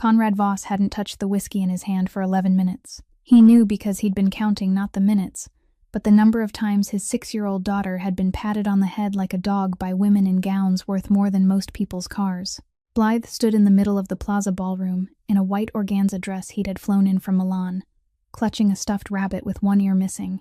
Conrad Voss hadn't touched the whiskey in his hand for 11 minutes. He knew because he'd been counting not the minutes, but the number of times his 6-year-old daughter had been patted on the head like a dog by women in gowns worth more than most people's cars. Blythe stood in the middle of the plaza ballroom, in a white organza dress he'd had flown in from Milan, clutching a stuffed rabbit with one ear missing.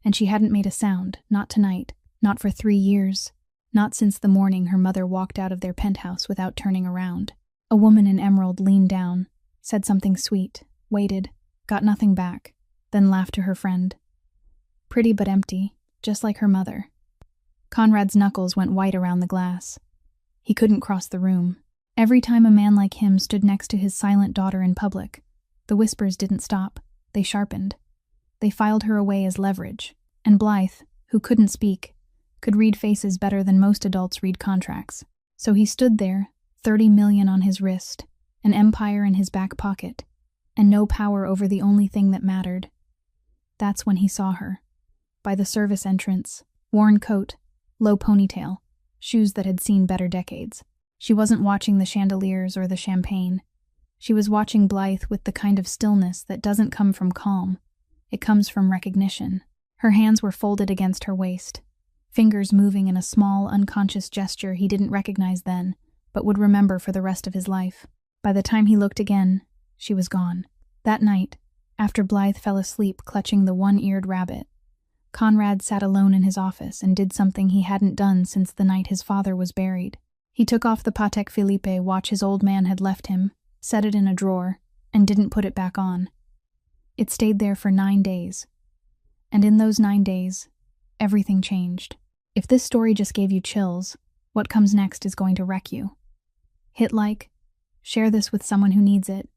And she hadn't made a sound, not tonight, not for 3 years, not since the morning her mother walked out of their penthouse without turning around. A woman in emerald leaned down, said something sweet, waited, got nothing back, then laughed to her friend. Pretty but empty, just like her mother. Conrad's knuckles went white around the glass. He couldn't cross the room. Every time a man like him stood next to his silent daughter in public, the whispers didn't stop, they sharpened. They filed her away as leverage, and Blythe, who couldn't speak, could read faces better than most adults read contracts. So he stood there, 30 million on his wrist, an empire in his back pocket, and no power over the only thing that mattered. That's when he saw her. By the service entrance, worn coat, low ponytail, shoes that had seen better decades. She wasn't watching the chandeliers or the champagne. She was watching Blythe with the kind of stillness that doesn't come from calm. It comes from recognition. Her hands were folded against her waist, fingers moving in a small, unconscious gesture he didn't recognize then, but would remember for the rest of his life. By the time he looked again, she was gone. That night, after Blythe fell asleep clutching the one-eared rabbit, Conrad sat alone in his office and did something he hadn't done since the night his father was buried. He took off the Patek Philippe watch his old man had left him, set it in a drawer, and didn't put it back on. It stayed there for 9 days. And in those 9 days, everything changed. If this story just gave you chills, what comes next is going to wreck you. Hit like, share this with someone who needs it,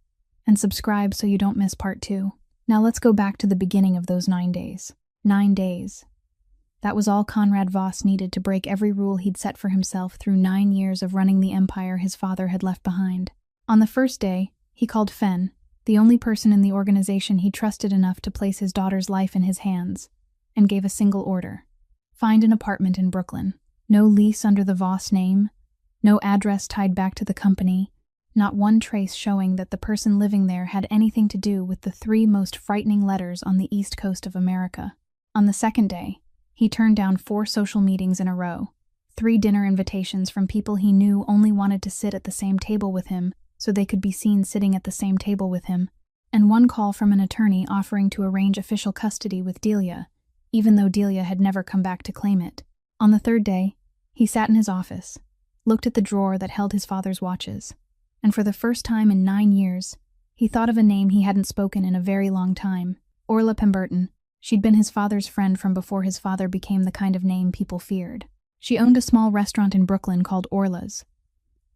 and subscribe so you don't miss part 2. Now let's go back to the beginning of those 9 days. 9 days. That was all Conrad Voss needed to break every rule he'd set for himself through 9 years of running the empire his father had left behind. On the first day, he called Fen, the only person in the organization he trusted enough to place his daughter's life in his hands, and gave a single order. Find an apartment in Brooklyn. No lease under the Voss name, no address tied back to the company, not one trace showing that the person living there had anything to do with the 3 most frightening letters on the East Coast of America. On the second day, he turned down 4 social meetings in a row, 3 dinner invitations from people he knew only wanted to sit at the same table with him so they could be seen sitting at the same table with him, and 1 call from an attorney offering to arrange official custody with Delia, even though Delia had never come back to claim it. On the third day, he sat in his office, looked at the drawer that held his father's watches, and for the first time in 9 years, he thought of a name he hadn't spoken in a very long time, Orla Pemberton. She'd been his father's friend from before his father became the kind of name people feared. She owned a small restaurant in Brooklyn called Orla's,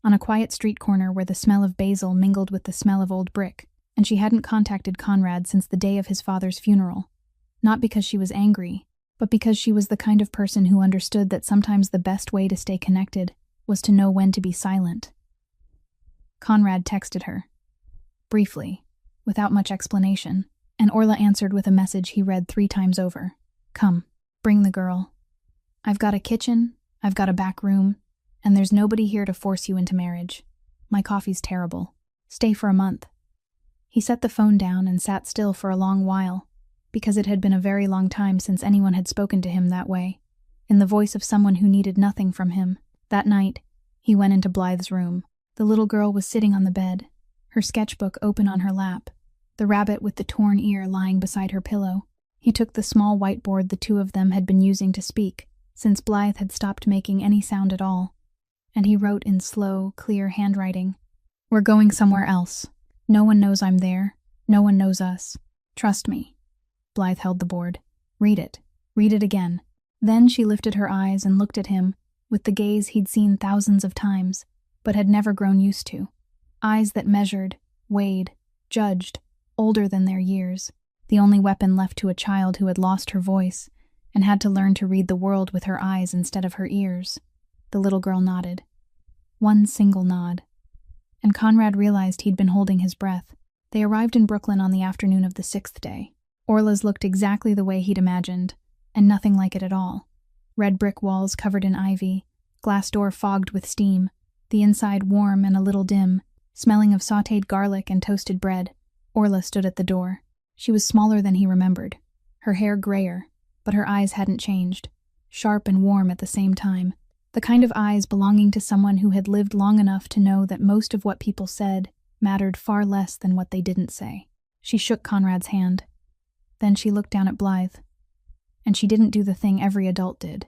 on a quiet street corner where the smell of basil mingled with the smell of old brick, and she hadn't contacted Conrad since the day of his father's funeral. Not because she was angry, but because she was the kind of person who understood that sometimes the best way to stay connected was to know when to be silent. Conrad texted her, briefly, without much explanation, and Orla answered with a message he read 3 times over. Come, bring the girl. I've got a kitchen, I've got a back room, and there's nobody here to force you into marriage. My coffee's terrible. Stay for a month. He set the phone down and sat still for a long while, because it had been a very long time since anyone had spoken to him that way, in the voice of someone who needed nothing from him. That night, he went into Blythe's room. The little girl was sitting on the bed, her sketchbook open on her lap, the rabbit with the torn ear lying beside her pillow. He took the small whiteboard the 2 of them had been using to speak, since Blythe had stopped making any sound at all, and he wrote in slow, clear handwriting, We're going somewhere else. No one knows I'm there. No one knows us. Trust me. Blythe held the board. Read it. Read it again. Then she lifted her eyes and looked at him, with the gaze he'd seen thousands of times, but had never grown used to. Eyes that measured, weighed, judged, older than their years, the only weapon left to a child who had lost her voice and had to learn to read the world with her eyes instead of her ears. The little girl nodded. One single nod. And Conrad realized he'd been holding his breath. They arrived in Brooklyn on the afternoon of the 6th day. Orla's looked exactly the way he'd imagined, and nothing like it at all. Red brick walls covered in ivy, glass door fogged with steam, the inside warm and a little dim, Smelling of sautéed garlic and toasted bread, Orla stood at the door. She was smaller than he remembered, her hair grayer, but her eyes hadn't changed, sharp and warm at the same time. The kind of eyes belonging to someone who had lived long enough to know that most of what people said mattered far less than what they didn't say. She shook Conrad's hand. Then she looked down at Blythe. And she didn't do the thing every adult did.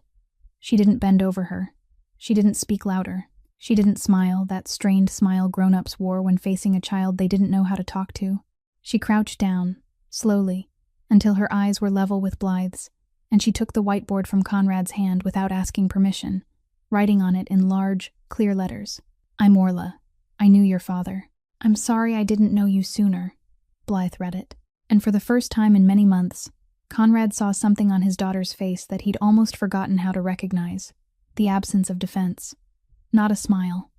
She didn't bend over her. She didn't speak louder. She didn't smile, that strained smile grown-ups wore when facing a child they didn't know how to talk to. She crouched down, slowly, until her eyes were level with Blythe's, and she took the whiteboard from Conrad's hand without asking permission, writing on it in large, clear letters. "I'm Orla. I knew your father. I'm sorry I didn't know you sooner," Blythe read it. And for the first time in many months, Conrad saw something on his daughter's face that he'd almost forgotten how to recognize: the absence of defense. Not a smile.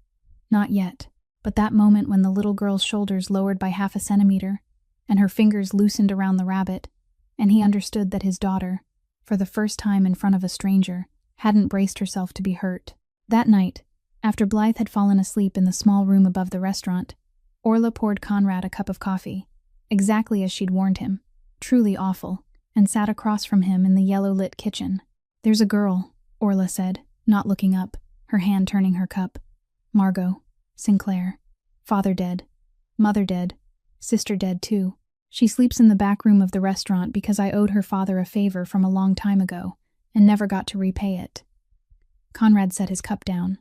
Not yet. But that moment when the little girl's shoulders lowered by half a centimeter, and her fingers loosened around the rabbit, and he understood that his daughter, for the first time in front of a stranger, hadn't braced herself to be hurt. That night, after Blythe had fallen asleep in the small room above the restaurant, Orla poured Conrad a cup of coffee, exactly as she'd warned him, truly awful, and sat across from him in the yellow-lit kitchen. "There's a girl," Orla said, not looking up, her hand turning her cup. "Margot. Sinclair. Father dead. Mother dead. Sister dead too. She sleeps in the back room of the restaurant because I owed her father a favor from a long time ago and never got to repay it." Conrad set his cup down.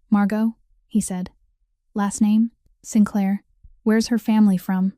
"Margot?" he said. "Last name? Sinclair. Where's her family from?"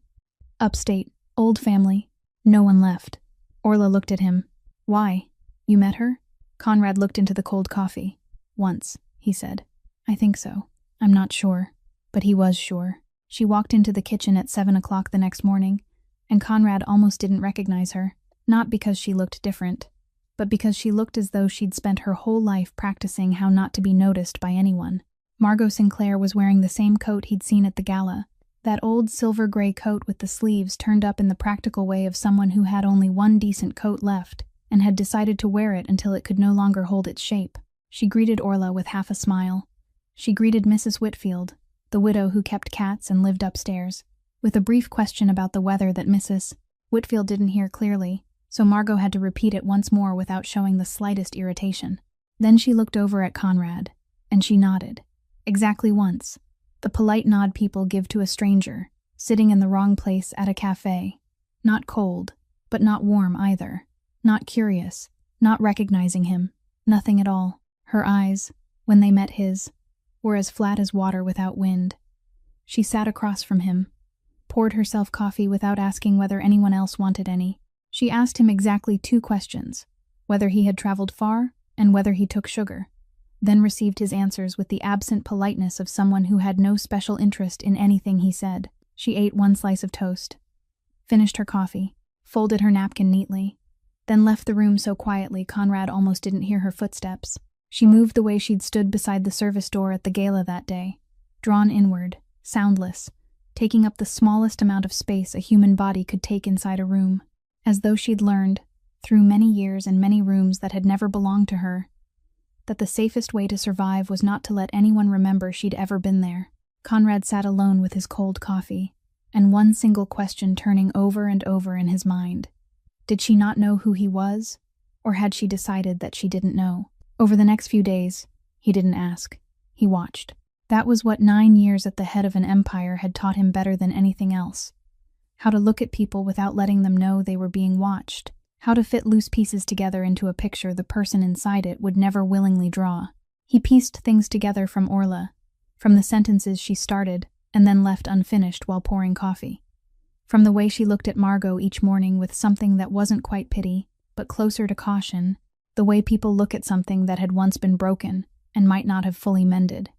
"Upstate. Old family. No one left." Orla looked at him. "Why? You met her?" Conrad looked into the cold coffee. "Once," he said. "I think so. I'm not sure." But he was sure. She walked into the kitchen at 7 o'clock the next morning, and Conrad almost didn't recognize her, not because she looked different, but because she looked as though she'd spent her whole life practicing how not to be noticed by anyone. Margot Sinclair was wearing the same coat he'd seen at the gala, that old silver-gray coat with the sleeves turned up in the practical way of someone who had only one decent coat left and had decided to wear it until it could no longer hold its shape. She greeted Orla with half a smile. She greeted Mrs. Whitfield, the widow who kept cats and lived upstairs, with a brief question about the weather that Mrs. Whitfield didn't hear clearly, so Margot had to repeat it once more without showing the slightest irritation. Then she looked over at Conrad, and she nodded. Exactly once. The polite nod people give to a stranger, sitting in the wrong place at a cafe. Not cold, but not warm either. Not curious, not recognizing him, nothing at all. Her eyes, when they met his, were as flat as water without wind. She sat across from him, poured herself coffee without asking whether anyone else wanted any. She asked him exactly 2 questions, whether he had traveled far and whether he took sugar, then received his answers with the absent politeness of someone who had no special interest in anything he said. She ate 1 slice of toast, finished her coffee, folded her napkin neatly, then left the room so quietly Conrad almost didn't hear her footsteps. She moved the way she'd stood beside the service door at the gala that day, drawn inward, soundless, taking up the smallest amount of space a human body could take inside a room, as though she'd learned, through many years and many rooms that had never belonged to her, that the safest way to survive was not to let anyone remember she'd ever been there. Conrad sat alone with his cold coffee, and one single question turning over and over in his mind. Did she not know who he was, or had she decided that she didn't know? Over the next few days, he didn't ask. He watched. That was what 9 years at the head of an empire had taught him better than anything else. How to look at people without letting them know they were being watched. How to fit loose pieces together into a picture the person inside it would never willingly draw. He pieced things together from Orla, from the sentences she started and then left unfinished while pouring coffee. From the way she looked at Margot each morning with something that wasn't quite pity, but closer to caution, the way people look at something that had once been broken and might not have fully mended.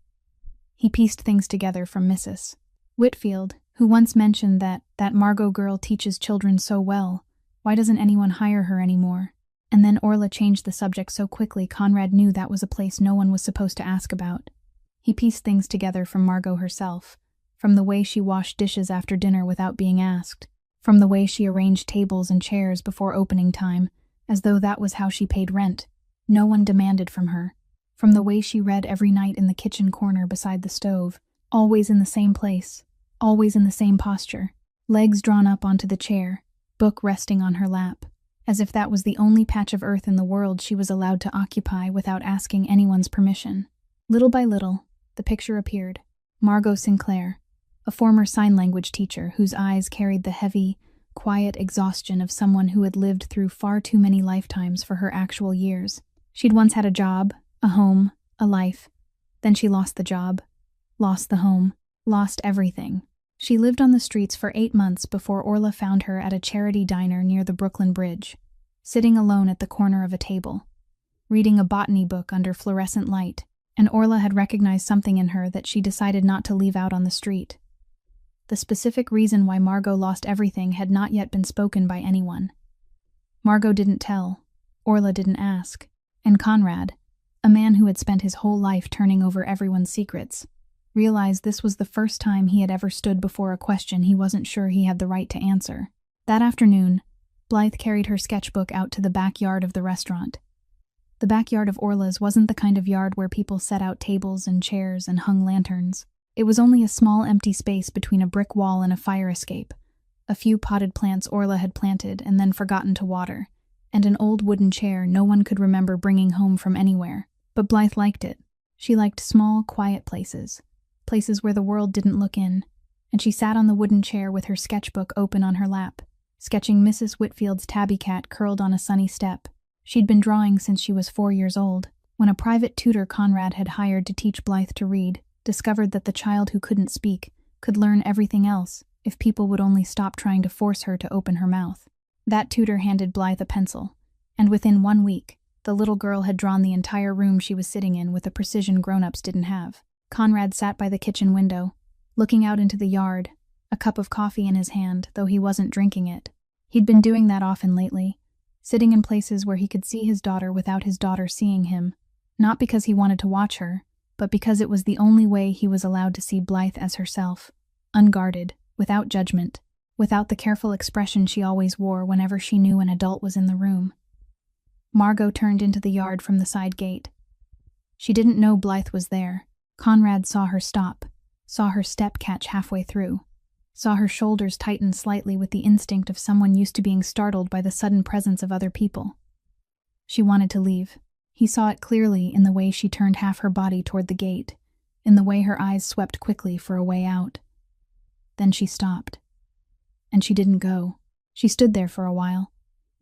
He pieced things together from Mrs. Whitfield, who once mentioned that Margot girl teaches children so well, why doesn't anyone hire her anymore? And then Orla changed the subject so quickly Conrad knew that was a place no one was supposed to ask about. He pieced things together from Margot herself, from the way she washed dishes after dinner without being asked, from the way she arranged tables and chairs before opening time, as though that was how she paid rent. No one demanded from her. From the way she read every night in the kitchen corner beside the stove, always in the same place, always in the same posture, legs drawn up onto the chair, book resting on her lap, as if that was the only patch of earth in the world she was allowed to occupy without asking anyone's permission. Little by little, the picture appeared. Margot Sinclair, a former sign language teacher whose eyes carried the heavy, quiet exhaustion of someone who had lived through far too many lifetimes for her actual years. She'd once had a job, a home, a life. Then she lost the job, lost the home, lost everything. She lived on the streets for 8 months before Orla found her at a charity diner near the Brooklyn Bridge, sitting alone at the corner of a table, reading a botany book under fluorescent light, and Orla had recognized something in her that she decided not to leave out on the street. The specific reason why Margot lost everything had not yet been spoken by anyone. Margot didn't tell, Orla didn't ask, and Conrad, a man who had spent his whole life turning over everyone's secrets, realized this was the first time he had ever stood before a question he wasn't sure he had the right to answer. That afternoon, Blythe carried her sketchbook out to the backyard of the restaurant. The backyard of Orla's wasn't the kind of yard where people set out tables and chairs and hung lanterns. It was only a small empty space between a brick wall and a fire escape, a few potted plants Orla had planted and then forgotten to water, and an old wooden chair no one could remember bringing home from anywhere. But Blythe liked it. She liked small, quiet places where the world didn't look in, and she sat on the wooden chair with her sketchbook open on her lap, sketching Mrs. Whitfield's tabby cat curled on a sunny step. She'd been drawing since she was 4 years old, when a private tutor Conrad had hired to teach Blythe to read discovered that the child who couldn't speak could learn everything else if people would only stop trying to force her to open her mouth. That tutor handed Blythe a pencil, and within 1 week, the little girl had drawn the entire room she was sitting in with a precision grown-ups didn't have. Conrad sat by the kitchen window, looking out into the yard, a cup of coffee in his hand, though he wasn't drinking it. He'd been doing that often lately, sitting in places where he could see his daughter without his daughter seeing him, not because he wanted to watch her, but because it was the only way he was allowed to see Blythe as herself, unguarded, without judgment, without the careful expression she always wore whenever she knew an adult was in the room. Margot turned into the yard from the side gate. She didn't know Blythe was there. Conrad saw her stop, saw her step catch halfway through, saw her shoulders tighten slightly with the instinct of someone used to being startled by the sudden presence of other people. She wanted to leave. He saw it clearly in the way she turned half her body toward the gate, in the way her eyes swept quickly for a way out. Then she stopped. And she didn't go. She stood there for a while,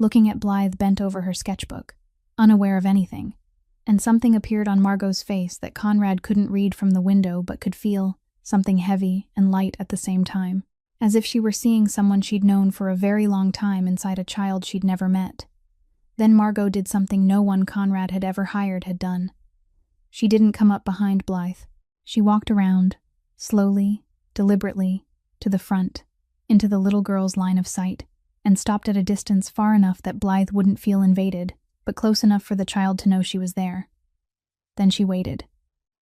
looking at Blythe bent over her sketchbook, unaware of anything, and something appeared on Margot's face that Conrad couldn't read from the window but could feel, something heavy and light at the same time, as if she were seeing someone she'd known for a very long time inside a child she'd never met. Then Margot did something no one Conrad had ever hired had done. She didn't come up behind Blythe. She walked around, slowly, deliberately, to the front, into the little girl's line of sight, and stopped at a distance far enough that Blythe wouldn't feel invaded, but close enough for the child to know she was there. Then she waited.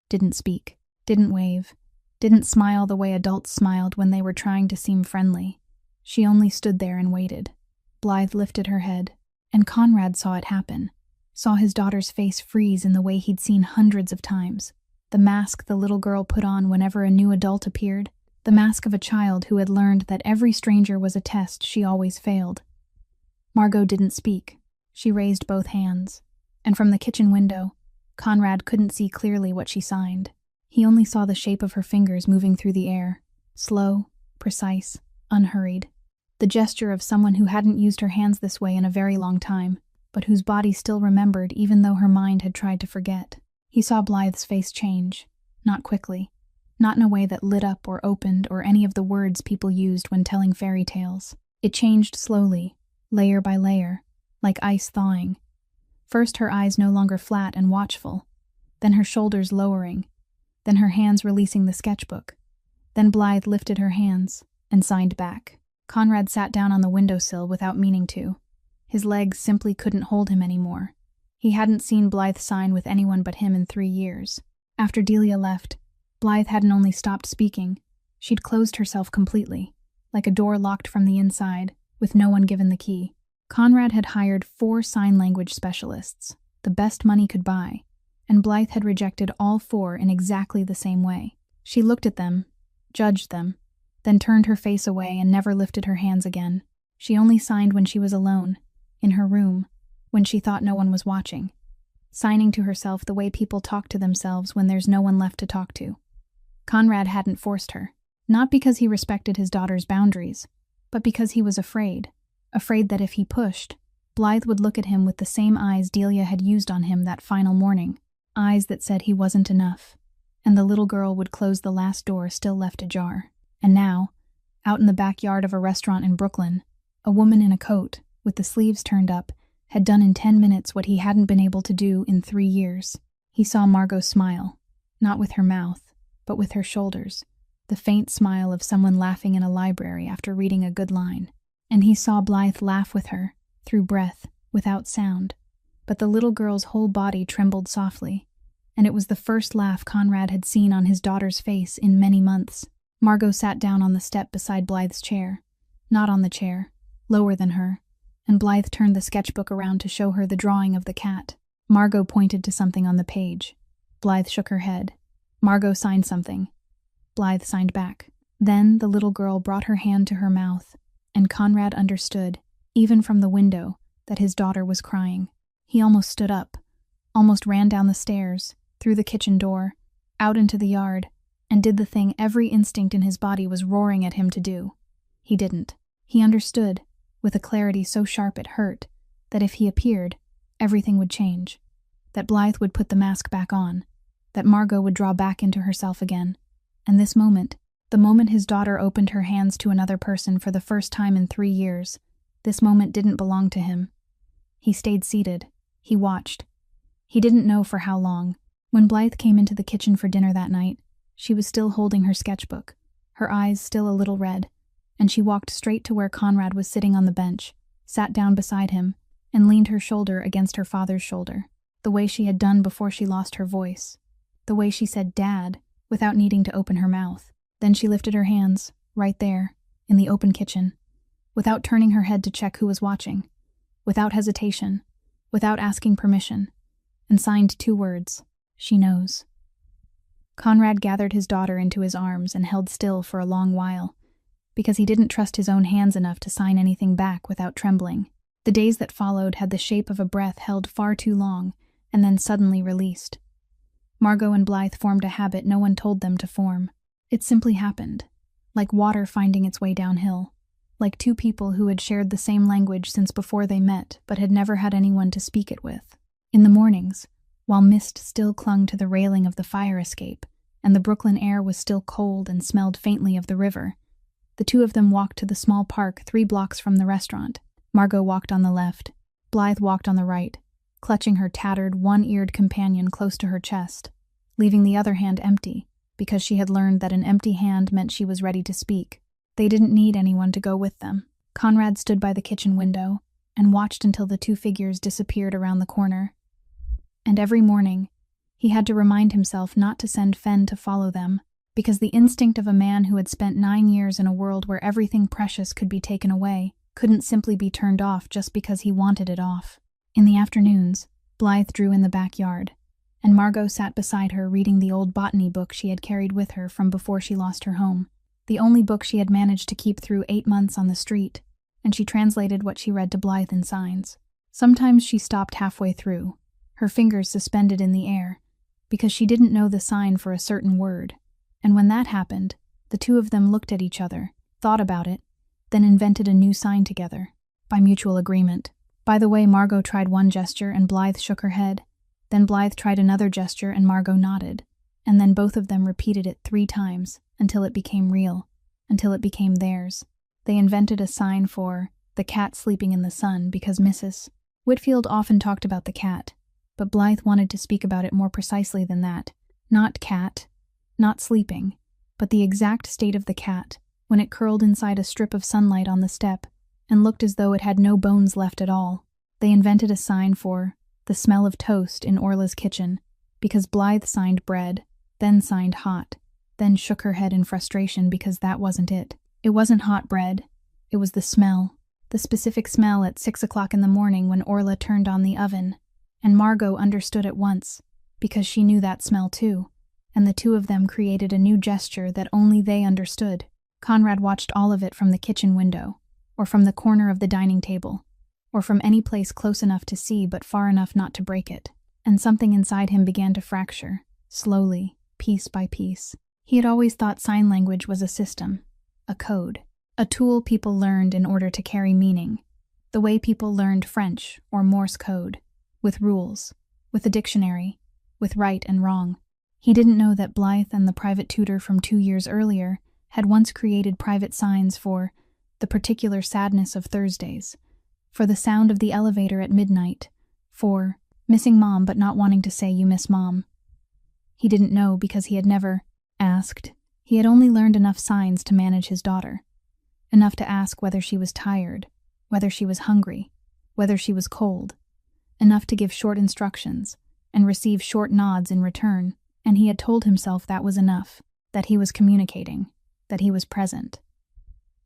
Didn't speak. Didn't wave. Didn't smile the way adults smiled when they were trying to seem friendly. She only stood there and waited. Blythe lifted her head, and Conrad saw it happen, saw his daughter's face freeze in the way he'd seen hundreds of times, the mask the little girl put on whenever a new adult appeared, the mask of a child who had learned that every stranger was a test she always failed. Margot didn't speak. She raised both hands, and from the kitchen window, Conrad couldn't see clearly what she signed. He only saw the shape of her fingers moving through the air, slow, precise, unhurried. The gesture of someone who hadn't used her hands this way in a very long time, but whose body still remembered even though her mind had tried to forget. He saw Blythe's face change, not quickly, not in a way that lit up or opened or any of the words people used when telling fairy tales. It changed slowly, layer by layer, like ice thawing. First her eyes no longer flat and watchful, then her shoulders lowering, then her hands releasing the sketchbook. Then Blythe lifted her hands and signed back. Conrad sat down on the windowsill without meaning to. His legs simply couldn't hold him anymore. He hadn't seen Blythe sign with anyone but him in 3 years. After Delia left, Blythe hadn't only stopped speaking, she'd closed herself completely, like a door locked from the inside, with no one given the key. Conrad had hired 4 sign language specialists, the best money could buy, and Blythe had rejected all 4 in exactly the same way. She looked at them, judged them, then turned her face away and never lifted her hands again. She only signed when she was alone, in her room, when she thought no one was watching. Signing to herself the way people talk to themselves when there's no one left to talk to. Conrad hadn't forced her, not because he respected his daughter's boundaries, but because he was afraid that if he pushed, Blythe would look at him with the same eyes Delia had used on him that final morning, eyes that said he wasn't enough, and the little girl would close the last door still left ajar. And now, out in the backyard of a restaurant in Brooklyn, a woman in a coat, with the sleeves turned up, had done in 10 minutes what he hadn't been able to do in 3 years. He saw Margot smile, not with her mouth, but with her shoulders, the faint smile of someone laughing in a library after reading a good line. And he saw Blythe laugh with her, through breath, without sound. But the little girl's whole body trembled softly, and it was the first laugh Conrad had seen on his daughter's face in many months. Margot sat down on the step beside Blythe's chair, not on the chair, lower than her, and Blythe turned the sketchbook around to show her the drawing of the cat. Margot pointed to something on the page. Blythe shook her head. Margot signed something. Blythe signed back. Then the little girl brought her hand to her mouth, and Conrad understood, even from the window, that his daughter was crying. He almost stood up, almost ran down the stairs, through the kitchen door, out into the yard, and did the thing every instinct in his body was roaring at him to do. He didn't. He understood, with a clarity so sharp it hurt, that if he appeared, everything would change. That Blythe would put the mask back on, that Margot would draw back into herself again. And this moment, the moment his daughter opened her hands to another person for the first time in 3 years, this moment didn't belong to him. He stayed seated. He watched. He didn't know for how long. When Blythe came into the kitchen for dinner that night, she was still holding her sketchbook, her eyes still a little red, and she walked straight to where Conrad was sitting on the bench, sat down beside him, and leaned her shoulder against her father's shoulder, the way she had done before she lost her voice, the way she said "Dad" without needing to open her mouth. Then she lifted her hands, right there, in the open kitchen, without turning her head to check who was watching, without hesitation, without asking permission, and signed 2 words: "She knows." Conrad gathered his daughter into his arms and held still for a long while, because he didn't trust his own hands enough to sign anything back without trembling. The days that followed had the shape of a breath held far too long, and then suddenly released. Margot and Blythe formed a habit no one told them to form. It simply happened, like water finding its way downhill, like 2 people who had shared the same language since before they met but had never had anyone to speak it with. In the mornings, while mist still clung to the railing of the fire escape, and the Brooklyn air was still cold and smelled faintly of the river, the 2 of them walked to the small park 3 blocks from the restaurant. Margot walked on the left. Blythe walked on the right, clutching her tattered, one-eared companion close to her chest, leaving the other hand empty, because she had learned that an empty hand meant she was ready to speak. They didn't need anyone to go with them. Conrad stood by the kitchen window and watched until the 2 figures disappeared around the corner. And every morning, he had to remind himself not to send Fen to follow them, because the instinct of a man who had spent 9 years in a world where everything precious could be taken away couldn't simply be turned off just because he wanted it off. In the afternoons, Blythe drew in the backyard, and Margot sat beside her reading the old botany book she had carried with her from before she lost her home, the only book she had managed to keep through 8 months on the street, and she translated what she read to Blythe in signs. Sometimes she stopped halfway through, her fingers suspended in the air, because she didn't know the sign for a certain word, and when that happened, the 2 of them looked at each other, thought about it, then invented a new sign together, by mutual agreement. By the way, Margot tried one gesture and Blythe shook her head, then Blythe tried another gesture and Margot nodded, and then both of them repeated it 3 times, until it became real, until it became theirs. They invented a sign for the cat sleeping in the sun because Mrs. Whitfield often talked about the cat, but Blythe wanted to speak about it more precisely than that. Not cat, not sleeping, but the exact state of the cat, when it curled inside a strip of sunlight on the step and looked as though it had no bones left at all. They invented a sign for the smell of toast in Orla's kitchen, because Blythe signed bread, then signed hot, then shook her head in frustration because that wasn't it. It wasn't hot bread. It was the smell, the specific smell at 6 o'clock in the morning when Orla turned on the oven, and Margot understood at once, because she knew that smell too, and the 2 of them created a new gesture that only they understood. Conrad watched all of it from the kitchen window, or from the corner of the dining table, or from any place close enough to see but far enough not to break it, and something inside him began to fracture, slowly, piece by piece. He had always thought sign language was a system, a code, a tool people learned in order to carry meaning, the way people learned French or Morse code, with rules, with a dictionary, with right and wrong. He didn't know that Blythe and the private tutor from 2 years earlier had once created private signs for the particular sadness of Thursdays, for the sound of the elevator at midnight, for missing mom but not wanting to say you miss mom. He didn't know because he had never asked. He had only learned enough signs to manage his daughter, enough to ask whether she was tired, whether she was hungry, whether she was cold, enough to give short instructions and receive short nods in return, and he had told himself that was enough, that he was communicating, that he was present.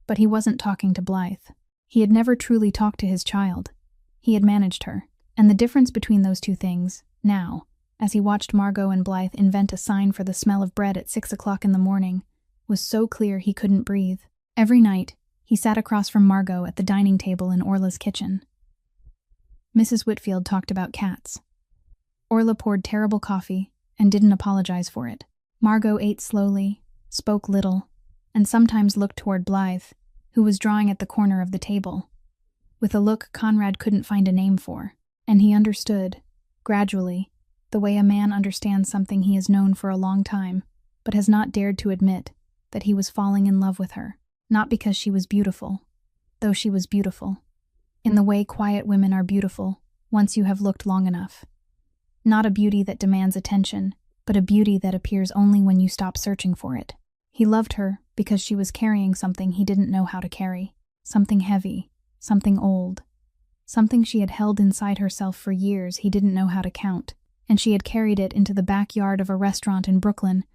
But he wasn't talking to Blythe. He had never truly talked to his child. He had managed her, and the difference between those two things, now, as he watched Margot and Blythe invent a sign for the smell of bread at 6 o'clock in the morning, was so clear he couldn't breathe. Every night, he sat across from Margot at the dining table in Orla's kitchen. Mrs. Whitfield talked about cats. Orla poured terrible coffee and didn't apologize for it. Margot ate slowly, spoke little, and sometimes looked toward Blythe, who was drawing at the corner of the table, with a look Conrad couldn't find a name for, and he understood, gradually, the way a man understands something he has known for a long time, but has not dared to admit that he was falling in love with her, not because she was beautiful, though she was beautiful, in the way quiet women are beautiful once you have looked long enough. Not a beauty that demands attention, but a beauty that appears only when you stop searching for it. He loved her because she was carrying something he didn't know how to carry, something heavy, something old, something she had held inside herself for years he didn't know how to count, and she had carried it into the backyard of a restaurant in Brooklyn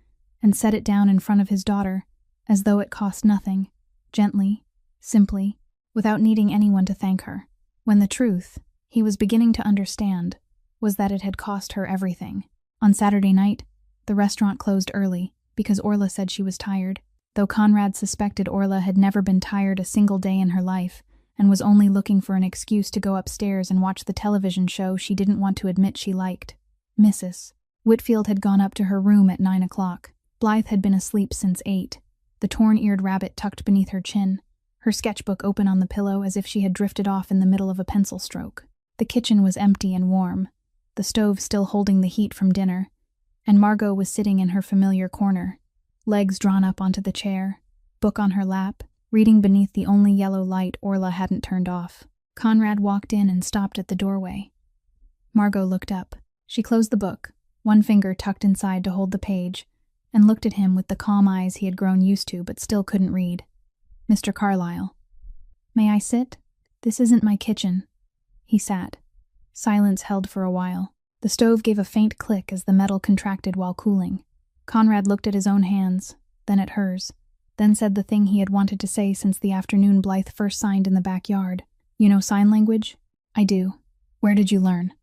and set it down in front of his daughter, as though it cost nothing, gently, simply, without needing anyone to thank her, when the truth, he was beginning to understand, was that it had cost her everything. On Saturday night, the restaurant closed early because Orla said she was tired, though Conrad suspected Orla had never been tired a single day in her life and was only looking for an excuse to go upstairs and watch the television show she didn't want to admit she liked. Mrs. Whitfield had gone up to her room at 9 o'clock. Blythe had been asleep since 8, the torn-eared rabbit tucked beneath her chin, her sketchbook open on the pillow as if she had drifted off in the middle of a pencil stroke. The kitchen was empty and warm, the stove still holding the heat from dinner, and Margot was sitting in her familiar corner, legs drawn up onto the chair, book on her lap, reading beneath the only yellow light Orla hadn't turned off. Conrad walked in and stopped at the doorway. Margot looked up. She closed the book, one finger tucked inside to hold the page, and looked at him with the calm eyes he had grown used to but still couldn't read. "Mr. Carlyle." "May I sit? This isn't my kitchen." He sat. Silence held for a while. The stove gave a faint click as the metal contracted while cooling. Conrad looked at his own hands, then at hers, then said the thing he had wanted to say since the afternoon Blythe first signed in the backyard. "You know sign language?" "I do." "Where did you learn?"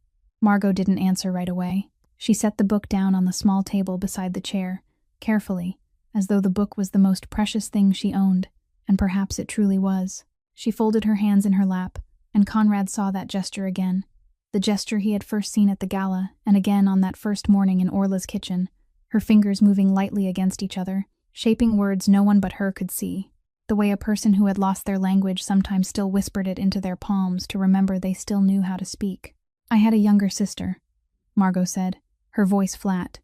Margot didn't answer right away. She set the book down on the small table beside the chair, carefully, as though the book was the most precious thing she owned, and perhaps it truly was. She folded her hands in her lap, and Conrad saw that gesture again, the gesture he had first seen at the gala, and again on that first morning in Orla's kitchen, her fingers moving lightly against each other, shaping words no one but her could see, the way a person who had lost their language sometimes still whispered it into their palms to remember they still knew how to speak. "I had a younger sister," Margot said, her voice flat,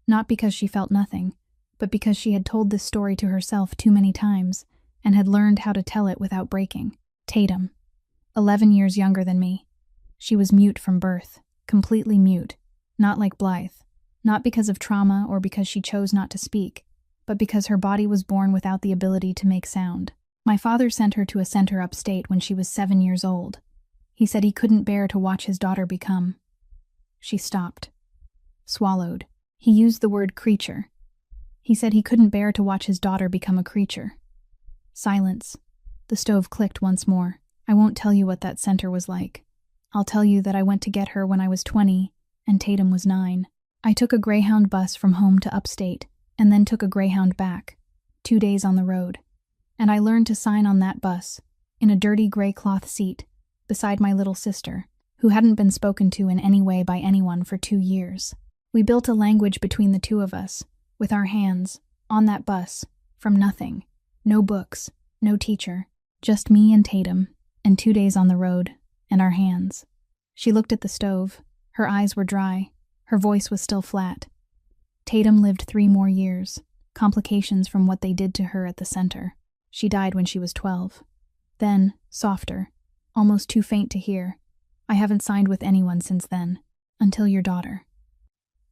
not because she felt nothing, but because she had told this story to herself too many times, and had learned how to tell it without breaking. "Tatum. 11 years younger than me. She was mute from birth, completely mute, not like Blythe, not because of trauma or because she chose not to speak, but because her body was born without the ability to make sound. My father sent her to a center upstate when she was 7 years old. He said he couldn't bear to watch his daughter become..." She stopped. Swallowed. He used the word creature. He said he couldn't bear to watch his daughter become a creature. Silence. The stove clicked once more. "I won't tell you what that center was like. I'll tell you that I went to get her when I was 20, and Tatum was 9. I took a Greyhound bus from home to upstate, and then took a Greyhound back. 2 days on the road. And I learned to sign on that bus, in a dirty gray cloth seat, beside my little sister, who hadn't been spoken to in any way by anyone for 2 years. We built a language between the two of us, with our hands, on that bus, from nothing. No books, no teacher, just me and Tatum, and 2 days on the road, and our hands. She looked at the stove. Her eyes were dry. Her voice was still flat. Tatum lived 3 more years, complications from what they did to her at the center. She died when she was 12. Then, softer, almost too faint to hear, I haven't signed with anyone since then, until your daughter.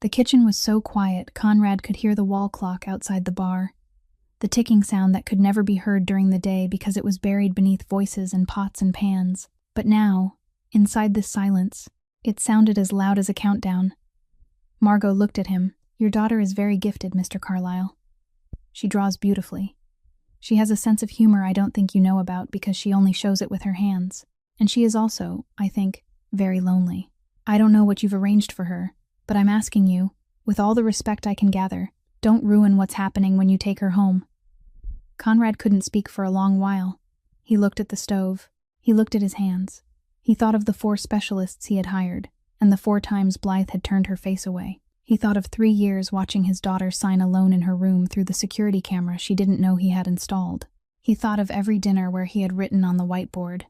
The kitchen was so quiet Conrad could hear the wall clock outside the bar, the ticking sound that could never be heard during the day because it was buried beneath voices and pots and pans. But now, inside this silence, it sounded as loud as a countdown. Margot looked at him. Your daughter is very gifted, Mr. Carlyle. She draws beautifully. She has a sense of humor I don't think you know about because she only shows it with her hands. And she is also, I think, very lonely. I don't know what you've arranged for her, but I'm asking you, with all the respect I can gather, don't ruin what's happening when you take her home. Conrad couldn't speak for a long while. He looked at the stove. He looked at his hands. He thought of the 4 specialists he had hired, and the 4 times Blythe had turned her face away. He thought of 3 years watching his daughter sign alone in her room through the security camera she didn't know he had installed. He thought of every dinner where he had written on the whiteboard,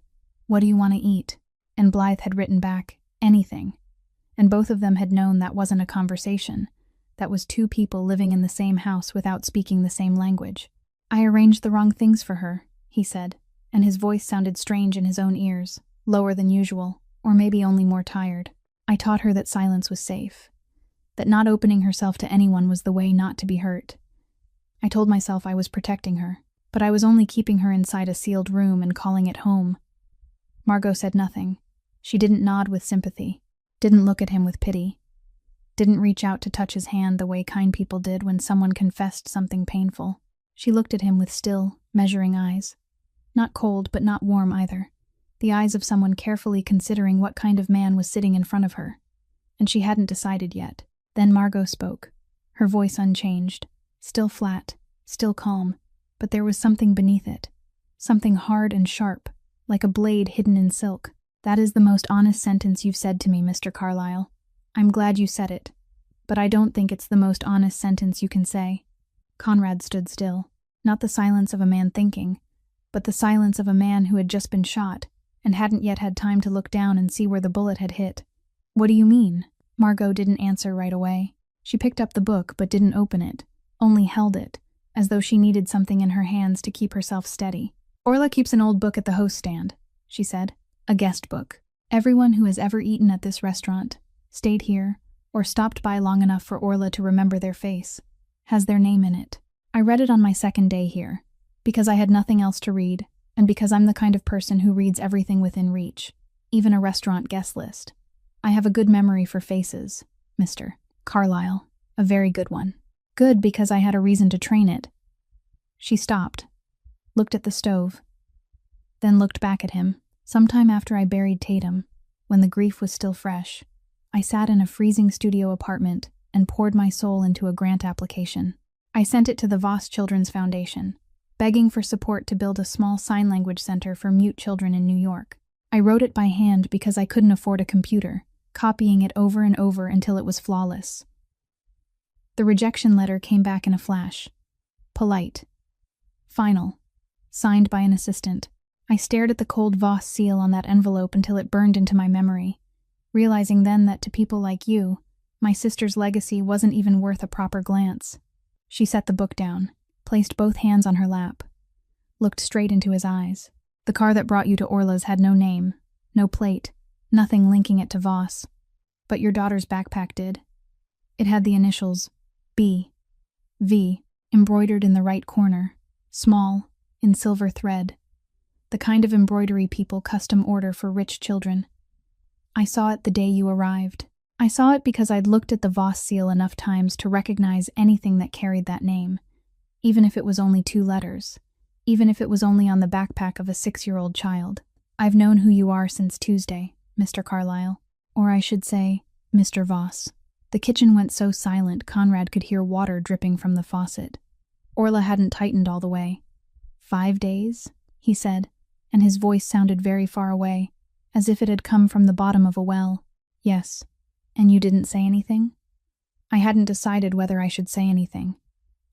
"What do you want to eat?" And Blythe had written back, "Anything." And both of them had known that wasn't a conversation. That was 2 people living in the same house without speaking the same language. I arranged the wrong things for her, he said, and his voice sounded strange in his own ears, lower than usual, or maybe only more tired. I taught her that silence was safe, that not opening herself to anyone was the way not to be hurt. I told myself I was protecting her, but I was only keeping her inside a sealed room and calling it home. Margot said nothing. She didn't nod with sympathy, didn't look at him with pity, didn't reach out to touch his hand the way kind people did when someone confessed something painful. She looked at him with still, measuring eyes. Not cold, but not warm either. The eyes of someone carefully considering what kind of man was sitting in front of her. And she hadn't decided yet. Then Margot spoke, her voice unchanged, still flat, still calm, but there was something beneath it. Something hard and sharp, like a blade hidden in silk. That is the most honest sentence you've said to me, Mr. Carlyle. I'm glad you said it, but I don't think it's the most honest sentence you can say. Conrad stood still, not the silence of a man thinking, but the silence of a man who had just been shot and hadn't yet had time to look down and see where the bullet had hit. What do you mean? Margot didn't answer right away. She picked up the book but didn't open it, only held it, as though she needed something in her hands to keep herself steady. Orla keeps an old book at the host stand, she said. A guest book. Everyone who has ever eaten at this restaurant, stayed here, or stopped by long enough for Orla to remember their face, has their name in it. I read it on my 2nd day here, because I had nothing else to read, and because I'm the kind of person who reads everything within reach, even a restaurant guest list. I have a good memory for faces, Mr. Carlyle, a very good one. Good because I had a reason to train it. She stopped, looked at the stove, then looked back at him. Sometime after I buried Tatum, when the grief was still fresh, I sat in a freezing studio apartment and poured my soul into a grant application. I sent it to the Voss Children's Foundation, begging for support to build a small sign language center for mute children in New York. I wrote it by hand because I couldn't afford a computer, copying it over and over until it was flawless. The rejection letter came back in a flash. Polite. Final. Signed by an assistant. I stared at the cold Voss seal on that envelope until it burned into my memory, realizing then that to people like you, my sister's legacy wasn't even worth a proper glance. She set the book down, placed both hands on her lap, looked straight into his eyes. The car that brought you to Orla's had no name, no plate, nothing linking it to Voss. But your daughter's backpack did. It had the initials B, V, embroidered in the right corner, small, in silver thread. The kind of embroidery people custom order for rich children. I saw it the day you arrived. I saw it because I'd looked at the Voss seal enough times to recognize anything that carried that name, even if it was only 2 letters, even if it was only on the backpack of a 6-year-old child. I've known who you are since Tuesday, Mr. Carlyle. Or I should say, Mr. Voss. The kitchen went so silent Conrad could hear water dripping from the faucet. Orla hadn't tightened all the way. 5 days? He said, and his voice sounded very far away, as if it had come from the bottom of a well. Yes. And you didn't say anything? I hadn't decided whether I should say anything.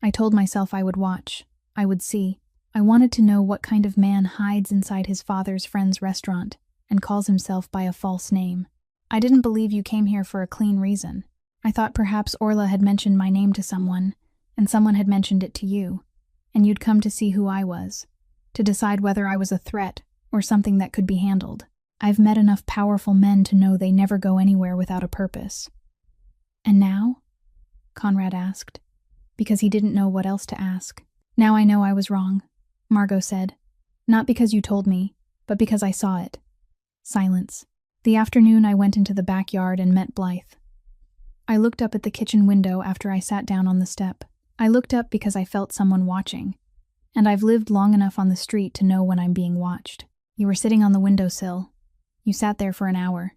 I told myself I would watch. I would see. I wanted to know what kind of man hides inside his father's friend's restaurant and calls himself by a false name. I didn't believe you came here for a clean reason. I thought perhaps Orla had mentioned my name to someone, and someone had mentioned it to you, and you'd come to see who I was, to decide whether I was a threat or something that could be handled. I've met enough powerful men to know they never go anywhere without a purpose. And now? Conrad asked, because he didn't know what else to ask. Now I know I was wrong, Margot said. Not because you told me, but because I saw it. Silence. The afternoon I went into the backyard and met Blythe. I looked up at the kitchen window after I sat down on the step. I looked up because I felt someone watching, and I've lived long enough on the street to know when I'm being watched. You were sitting on the windowsill. You sat there for an hour.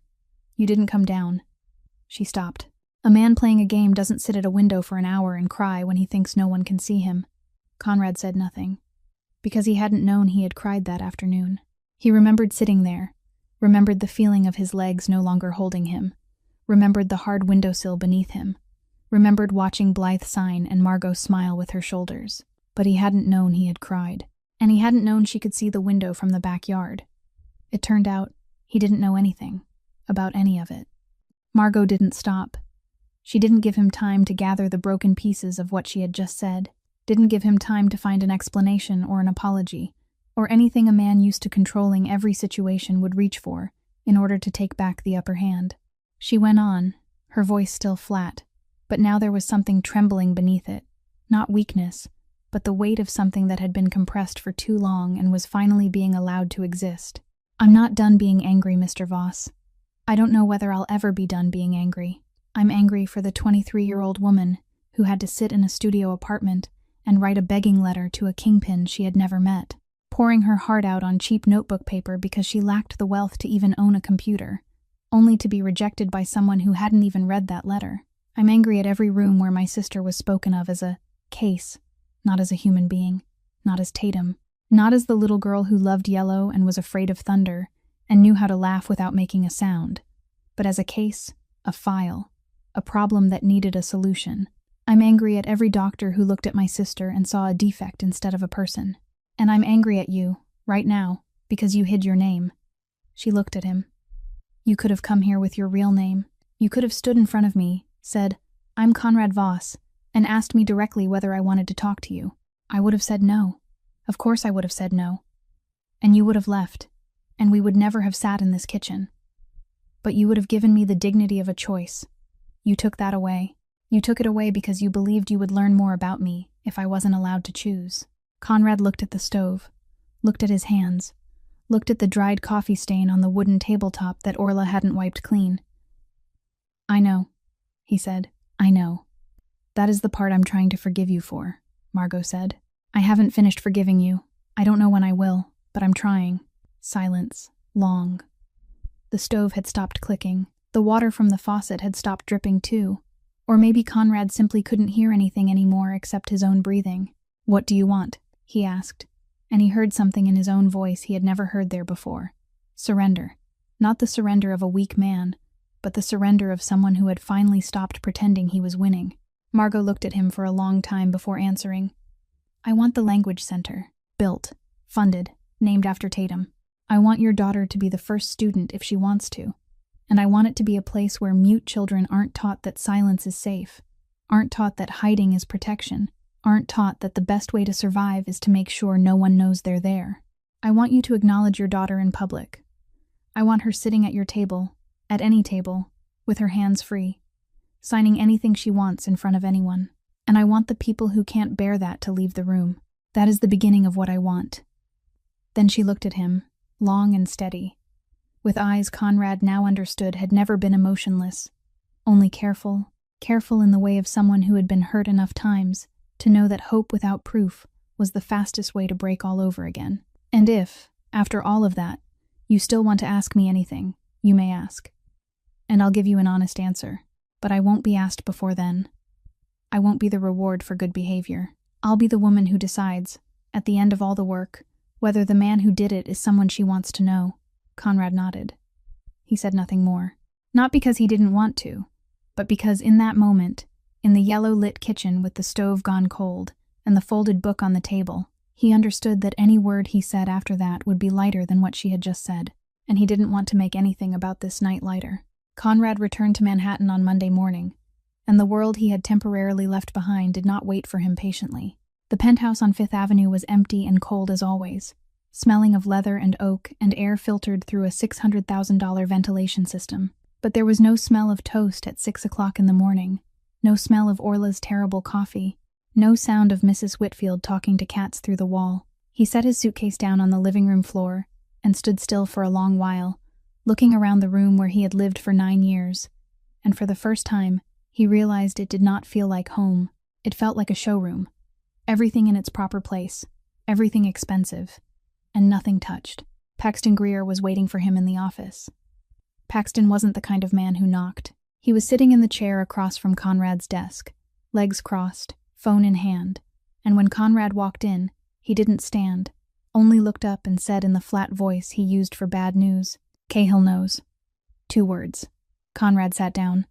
You didn't come down. She stopped. A man playing a game doesn't sit at a window for an hour and cry when he thinks no one can see him. Conrad said nothing, because he hadn't known he had cried that afternoon. He remembered sitting there, remembered the feeling of his legs no longer holding him, remembered the hard windowsill beneath him, remembered watching Blythe sign and Margot smile with her shoulders. But he hadn't known he had cried, and he hadn't known she could see the window from the backyard. It turned out he didn't know anything about any of it. Margot didn't stop. She didn't give him time to gather the broken pieces of what she had just said, didn't give him time to find an explanation or an apology, or anything a man used to controlling every situation would reach for in order to take back the upper hand. She went on, her voice still flat, but now there was something trembling beneath it, not weakness, but the weight of something that had been compressed for too long and was finally being allowed to exist. I'm not done being angry, Mr. Voss. I don't know whether I'll ever be done being angry. I'm angry for the 23-year-old woman who had to sit in a studio apartment and write a begging letter to a kingpin she had never met, pouring her heart out on cheap notebook paper because she lacked the wealth to even own a computer, only to be rejected by someone who hadn't even read that letter. I'm angry at every room where my sister was spoken of as a case, not as a human being, not as Tatum, not as the little girl who loved yellow and was afraid of thunder and knew how to laugh without making a sound, but as a case, a file, a problem that needed a solution. I'm angry at every doctor who looked at my sister and saw a defect instead of a person. And I'm angry at you, right now, because you hid your name. She looked at him. You could have come here with your real name. You could have stood in front of me, said, I'm Conrad Voss, and asked me directly whether I wanted to talk to you. I would have said no. Of course I would have said no. And you would have left, and we would never have sat in this kitchen. But you would have given me the dignity of a choice. You took that away. You took it away because you believed you would learn more about me if I wasn't allowed to choose. Conrad looked at the stove, looked at his hands, looked at the dried coffee stain on the wooden tabletop that Orla hadn't wiped clean. I know, he said. I know. That is the part I'm trying to forgive you for, Margot said. I haven't finished forgiving you. I don't know when I will, but I'm trying. Silence. Long. The stove had stopped clicking. The water from the faucet had stopped dripping too. Or maybe Conrad simply couldn't hear anything anymore except his own breathing. What do you want? He asked, and he heard something in his own voice he had never heard there before. Surrender. Not the surrender of a weak man, but the surrender of someone who had finally stopped pretending he was winning. Margot looked at him for a long time before answering. I want the language center. Built. Funded. Named after Tatum. I want your daughter to be the first student if she wants to. And I want it to be a place where mute children aren't taught that silence is safe, aren't taught that hiding is protection, aren't taught that the best way to survive is to make sure no one knows they're there. I want you to acknowledge your daughter in public. I want her sitting at your table, at any table, with her hands free, signing anything she wants in front of anyone. And I want the people who can't bear that to leave the room. That is the beginning of what I want. Then she looked at him, long and steady, with eyes Conrad now understood had never been emotionless, only careful in the way of someone who had been hurt enough times to know that hope without proof was the fastest way to break all over again. And if, after all of that, you still want to ask me anything, you may ask. And I'll give you an honest answer, but I won't be asked before then. I won't be the reward for good behavior. I'll be the woman who decides, at the end of all the work, whether the man who did it is someone she wants to know. Conrad nodded. He said nothing more. Not because he didn't want to, but because in that moment, in the yellow-lit kitchen with the stove gone cold and the folded book on the table, he understood that any word he said after that would be lighter than what she had just said, and he didn't want to make anything about this night lighter. Conrad returned to Manhattan on Monday morning, and the world he had temporarily left behind did not wait for him patiently. The penthouse on Fifth Avenue was empty and cold as always, smelling of leather and oak and air filtered through a $600,000 ventilation system. But there was no smell of toast at 6 o'clock in the morning, no smell of Orla's terrible coffee, no sound of Mrs. Whitfield talking to cats through the wall. He set his suitcase down on the living room floor and stood still for a long while, looking around the room where he had lived for 9 years, and for the first time, he realized it did not feel like home. It felt like a showroom. Everything in its proper place, everything expensive, and nothing touched. Paxton Greer was waiting for him in the office. Paxton wasn't the kind of man who knocked. He was sitting in the chair across from Conrad's desk, legs crossed, phone in hand, and when Conrad walked in, he didn't stand, only looked up and said in the flat voice he used for bad news, "Cahill knows." 2 words. Conrad sat down.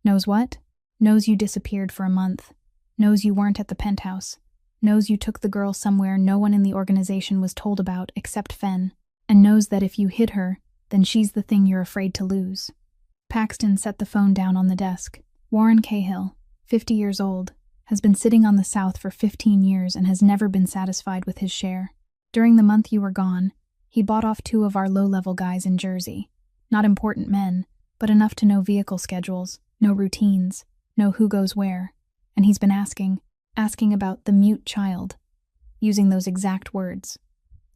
"Knows what?" "Knows you disappeared for a month. Knows you weren't at the penthouse. Knows you took the girl somewhere no one in the organization was told about except Fenn. And knows that if you hid her, then she's the thing you're afraid to lose." Paxton set the phone down on the desk. Warren Cahill, 50 years old, has been sitting on the South for 15 years and has never been satisfied with his share. During the month you were gone, he bought off 2 of our low-level guys in Jersey. Not important men, but enough to know vehicle schedules, know routines, know who goes where. And he's been asking about the mute child, using those exact words.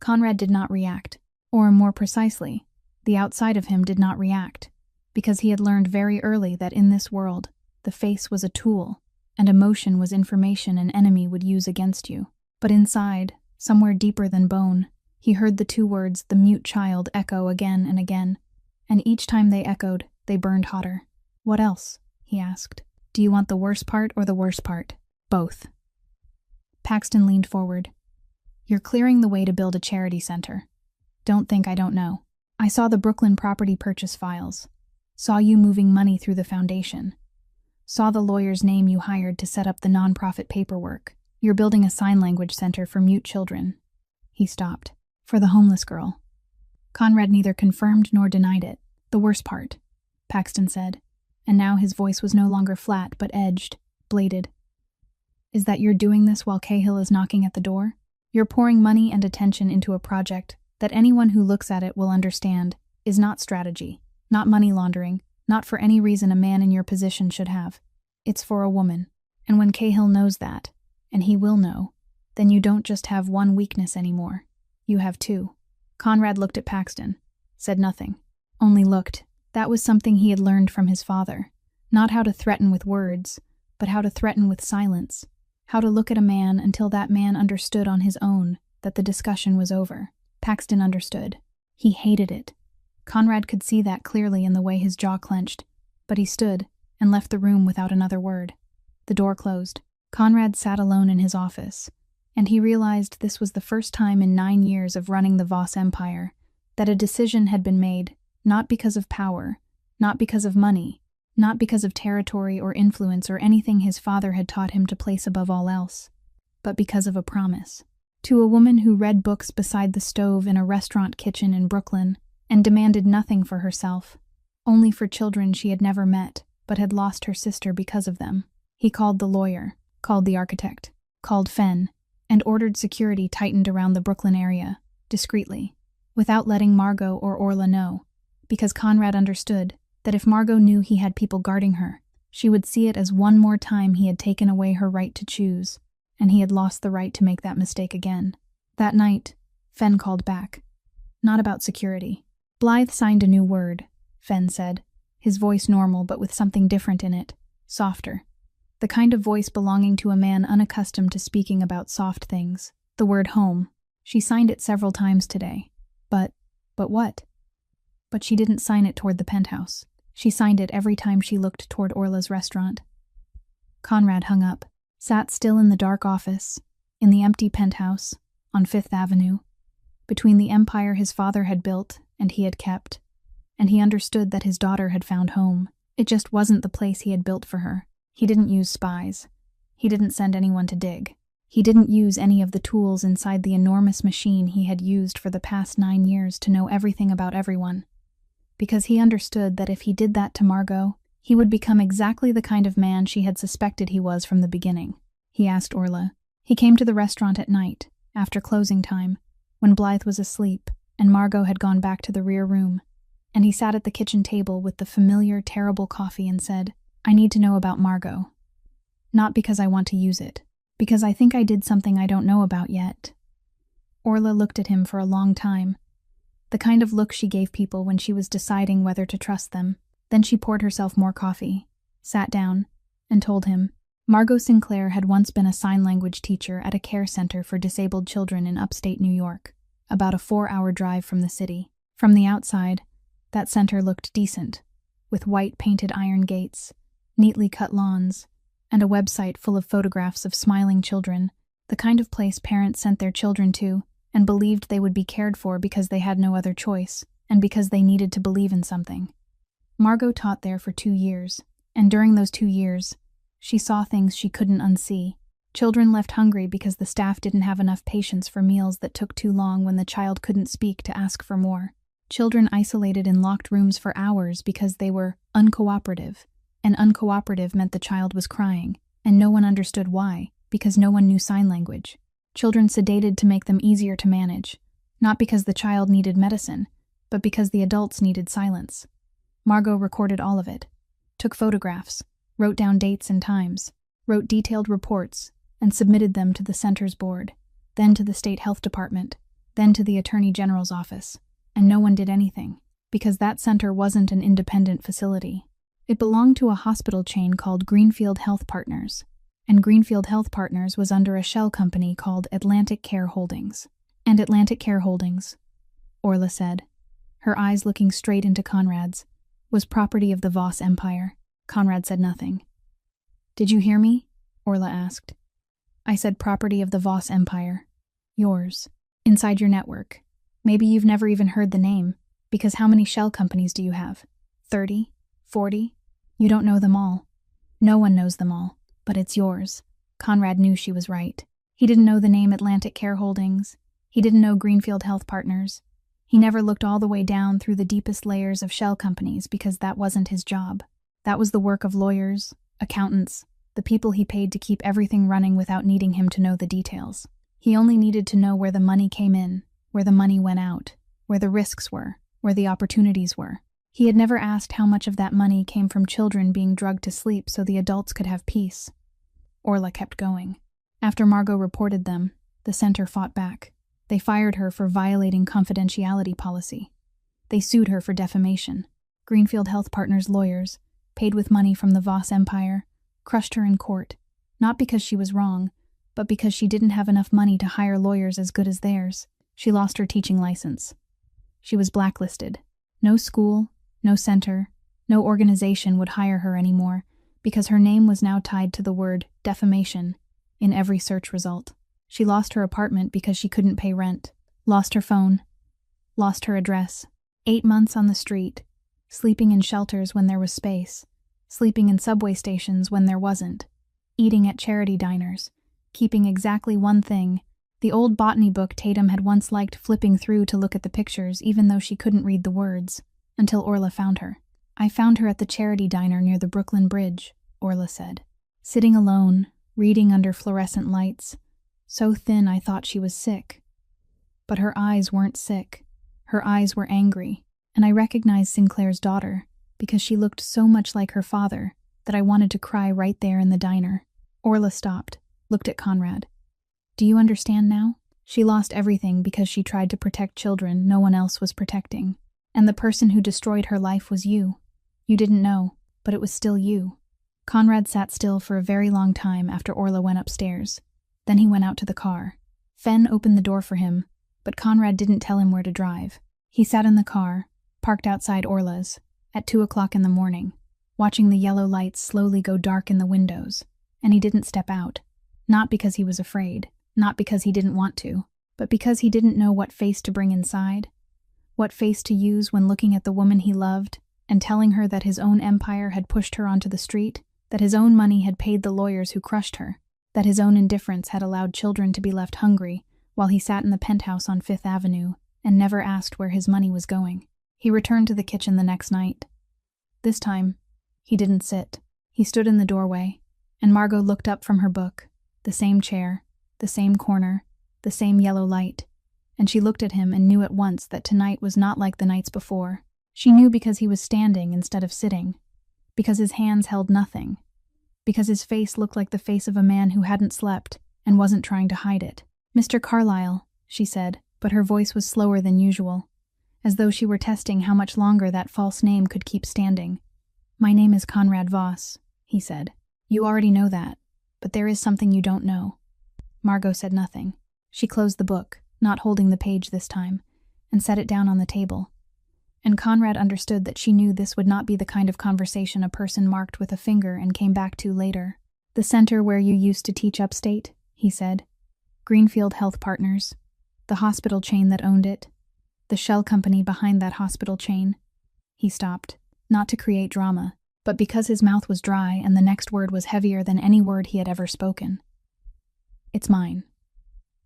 Conrad did not react, or more precisely, the outside of him did not react, because he had learned very early that in this world, the face was a tool, and emotion was information an enemy would use against you. But inside, somewhere deeper than bone, he heard the 2 words, the mute child, echo again and again, and each time they echoed, they burned hotter. "What else?" he asked. "Do you want the worst part or the worst part?" "Both." Paxton leaned forward. "You're clearing the way to build a charity center. Don't think I don't know. I saw the Brooklyn property purchase files. Saw you moving money through the foundation. Saw the lawyer's name you hired to set up the nonprofit paperwork. You're building a sign language center for mute children." He stopped. "For the homeless girl." Conrad neither confirmed nor denied it. "The worst part," Paxton said, and now his voice was no longer flat but edged, bladed, "is that you're doing this while Cahill is knocking at the door. You're pouring money and attention into a project that anyone who looks at it will understand is not strategy, not money laundering, not for any reason a man in your position should have. It's for a woman. And when Cahill knows that, and he will know, then you don't just have one weakness anymore. You have 2. Conrad looked at Paxton, said nothing, only looked. That was something he had learned from his father. Not how to threaten with words, but how to threaten with silence. How to look at a man until that man understood on his own that the discussion was over. Paxton understood. He hated it. Conrad could see that clearly in the way his jaw clenched, but he stood and left the room without another word. The door closed. Conrad sat alone in his office, and he realized this was the first time in 9 years of running the Voss empire that a decision had been made, not because of power, not because of money, not because of territory or influence or anything his father had taught him to place above all else, but because of a promise. To a woman who read books beside the stove in a restaurant kitchen in Brooklyn and demanded nothing for herself, only for children she had never met but had lost her sister because of them. He called the lawyer, called the architect, called Fenn, and ordered security tightened around the Brooklyn area, discreetly, without letting Margot or Orla know, because Conrad understood that if Margot knew he had people guarding her, she would see it as one more time he had taken away her right to choose, and he had lost the right to make that mistake again. That night, Fenn called back. Not about security. Blythe signed a new word, Fenn said, his voice normal but with something different in it, softer. The kind of voice belonging to a man unaccustomed to speaking about soft things. The word home. She signed it several times today. But what? But she didn't sign it toward the penthouse. She signed it every time she looked toward Orla's restaurant. Conrad hung up, sat still in the dark office, in the empty penthouse, on Fifth Avenue, between the empire his father had built and he had kept, and he understood that his daughter had found home. It just wasn't the place he had built for her. He didn't use spies. He didn't send anyone to dig. He didn't use any of the tools inside the enormous machine he had used for the past 9 years to know everything about everyone. Because he understood that if he did that to Margot, he would become exactly the kind of man she had suspected he was from the beginning. He asked Orla. He came to the restaurant at night, after closing time, when Blythe was asleep and Margot had gone back to the rear room, and he sat at the kitchen table with the familiar, terrible coffee and said, "I need to know about Margot. Not because I want to use it, because I think I did something I don't know about yet." Orla looked at him for a long time, the kind of look she gave people when she was deciding whether to trust them. Then she poured herself more coffee, sat down, and told him. Margot Sinclair had once been a sign language teacher at a care center for disabled children in upstate New York, about a 4-hour drive from the city. From the outside, that center looked decent, with white painted iron gates, neatly cut lawns, and a website full of photographs of smiling children, the kind of place parents sent their children to and believed they would be cared for because they had no other choice, and because they needed to believe in something. Margot taught there for 2 years, and during those 2 years, she saw things she couldn't unsee. Children left hungry because the staff didn't have enough patience for meals that took too long when the child couldn't speak to ask for more. Children isolated in locked rooms for hours because they were uncooperative, and uncooperative meant the child was crying, and no one understood why, because no one knew sign language. Children sedated to make them easier to manage, not because the child needed medicine, but because the adults needed silence. Margot recorded all of it, took photographs, wrote down dates and times, wrote detailed reports, and submitted them to the center's board, then to the state health department, then to the attorney general's office. And no one did anything, because that center wasn't an independent facility. It belonged to a hospital chain called Greenfield Health Partners, and Greenfield Health Partners was under a shell company called Atlantic Care Holdings. And Atlantic Care Holdings, Orla said, her eyes looking straight into Conrad's, was property of the Voss Empire. Conrad said nothing. "Did you hear me?" Orla asked. "I said property of the Voss Empire. Yours. Inside your network. Maybe you've never even heard the name, because how many shell companies do you have? 30? 40? You don't know them all. No one knows them all, but it's yours." Conrad knew she was right. He didn't know the name Atlantic Care Holdings. He didn't know Greenfield Health Partners. He never looked all the way down through the deepest layers of shell companies because that wasn't his job. That was the work of lawyers, accountants, the people he paid to keep everything running without needing him to know the details. He only needed to know where the money came in, where the money went out, where the risks were, where the opportunities were. He had never asked how much of that money came from children being drugged to sleep so the adults could have peace. Orla kept going. After Margot reported them, the center fought back. They fired her for violating confidentiality policy. They sued her for defamation. Greenfield Health Partners lawyers, paid with money from the Voss Empire, crushed her in court, not because she was wrong, but because she didn't have enough money to hire lawyers as good as theirs. She lost her teaching license. She was blacklisted. No school, no center, no organization would hire her anymore because her name was now tied to the word defamation in every search result. She lost her apartment because she couldn't pay rent, lost her phone, lost her address. 8 months on the street, sleeping in shelters when there was space, sleeping in subway stations when there wasn't, eating at charity diners, keeping exactly one thing, the old botany book Tatum had once liked flipping through to look at the pictures even though she couldn't read the words, until Orla found her. "I found her at the charity diner near the Brooklyn Bridge," Orla said. "Sitting alone, reading under fluorescent lights, so thin I thought she was sick. But her eyes weren't sick. Her eyes were angry, and I recognized Sinclair's daughter because she looked so much like her father that I wanted to cry right there in the diner." Orla stopped, looked at Conrad. "Do you understand now? She lost everything because she tried to protect children no one else was protecting. And the person who destroyed her life was you. You didn't know, but it was still you." Conrad sat still for a very long time after Orla went upstairs. Then he went out to the car. Fenn opened the door for him, but Conrad didn't tell him where to drive. He sat in the car, parked outside Orla's, at 2 o'clock in the morning, watching the yellow lights slowly go dark in the windows, and he didn't step out. Not because he was afraid, not because he didn't want to, but because he didn't know what face to bring inside, what face to use when looking at the woman he loved and telling her that his own empire had pushed her onto the street, that his own money had paid the lawyers who crushed her, that his own indifference had allowed children to be left hungry while he sat in the penthouse on Fifth Avenue and never asked where his money was going. He returned to the kitchen the next night. This time, he didn't sit. He stood in the doorway, and Margot looked up from her book, the same chair, the same corner, the same yellow light, and she looked at him and knew at once that tonight was not like the nights before. She knew because he was standing instead of sitting, because his hands held nothing, because his face looked like the face of a man who hadn't slept and wasn't trying to hide it. "Mr. Carlyle," she said, but her voice was slower than usual, as though she were testing how much longer that false name could keep standing. "My name is Conrad Voss," he said. "You already know that, but there is something you don't know." Margot said nothing. She closed the book, not holding the page this time, and set it down on the table. And Conrad understood that she knew this would not be the kind of conversation a person marked with a finger and came back to later. "The center where you used to teach upstate," he said. "Greenfield Health Partners. The hospital chain that owned it. The shell company behind that hospital chain." He stopped, not to create drama, but because his mouth was dry and the next word was heavier than any word he had ever spoken. "It's mine."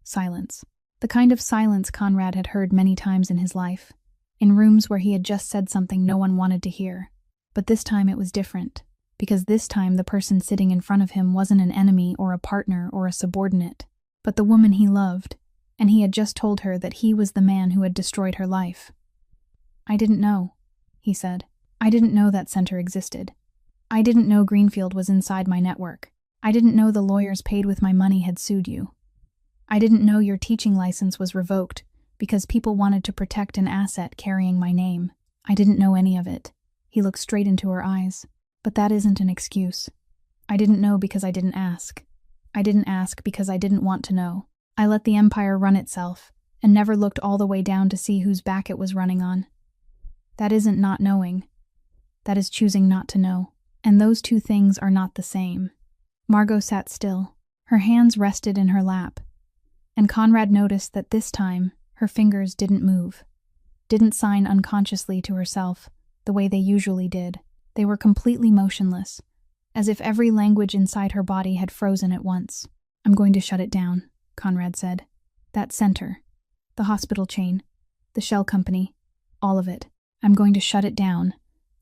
Silence. The kind of silence Conrad had heard many times in his life, in rooms where he had just said something no one wanted to hear. But this time it was different, because this time the person sitting in front of him wasn't an enemy or a partner or a subordinate, but the woman he loved, and he had just told her that he was the man who had destroyed her life. "I didn't know," he said. "I didn't know that center existed. I didn't know Greenfield was inside my network. I didn't know the lawyers paid with my money had sued you. I didn't know your teaching license was revoked because people wanted to protect an asset carrying my name. I didn't know any of it." He looked straight into her eyes. "But that isn't an excuse. I didn't know because I didn't ask. I didn't ask because I didn't want to know. I let the empire run itself and never looked all the way down to see whose back it was running on. That isn't not knowing. That is choosing not to know. And those two things are not the same." Margot sat still. Her hands rested in her lap, and Conrad noticed that this time her fingers didn't move, didn't sign unconsciously to herself the way they usually did. They were completely motionless, as if every language inside her body had frozen at once. "I'm going to shut it down," Conrad said. "That center, the hospital chain, the shell company, all of it. I'm going to shut it down,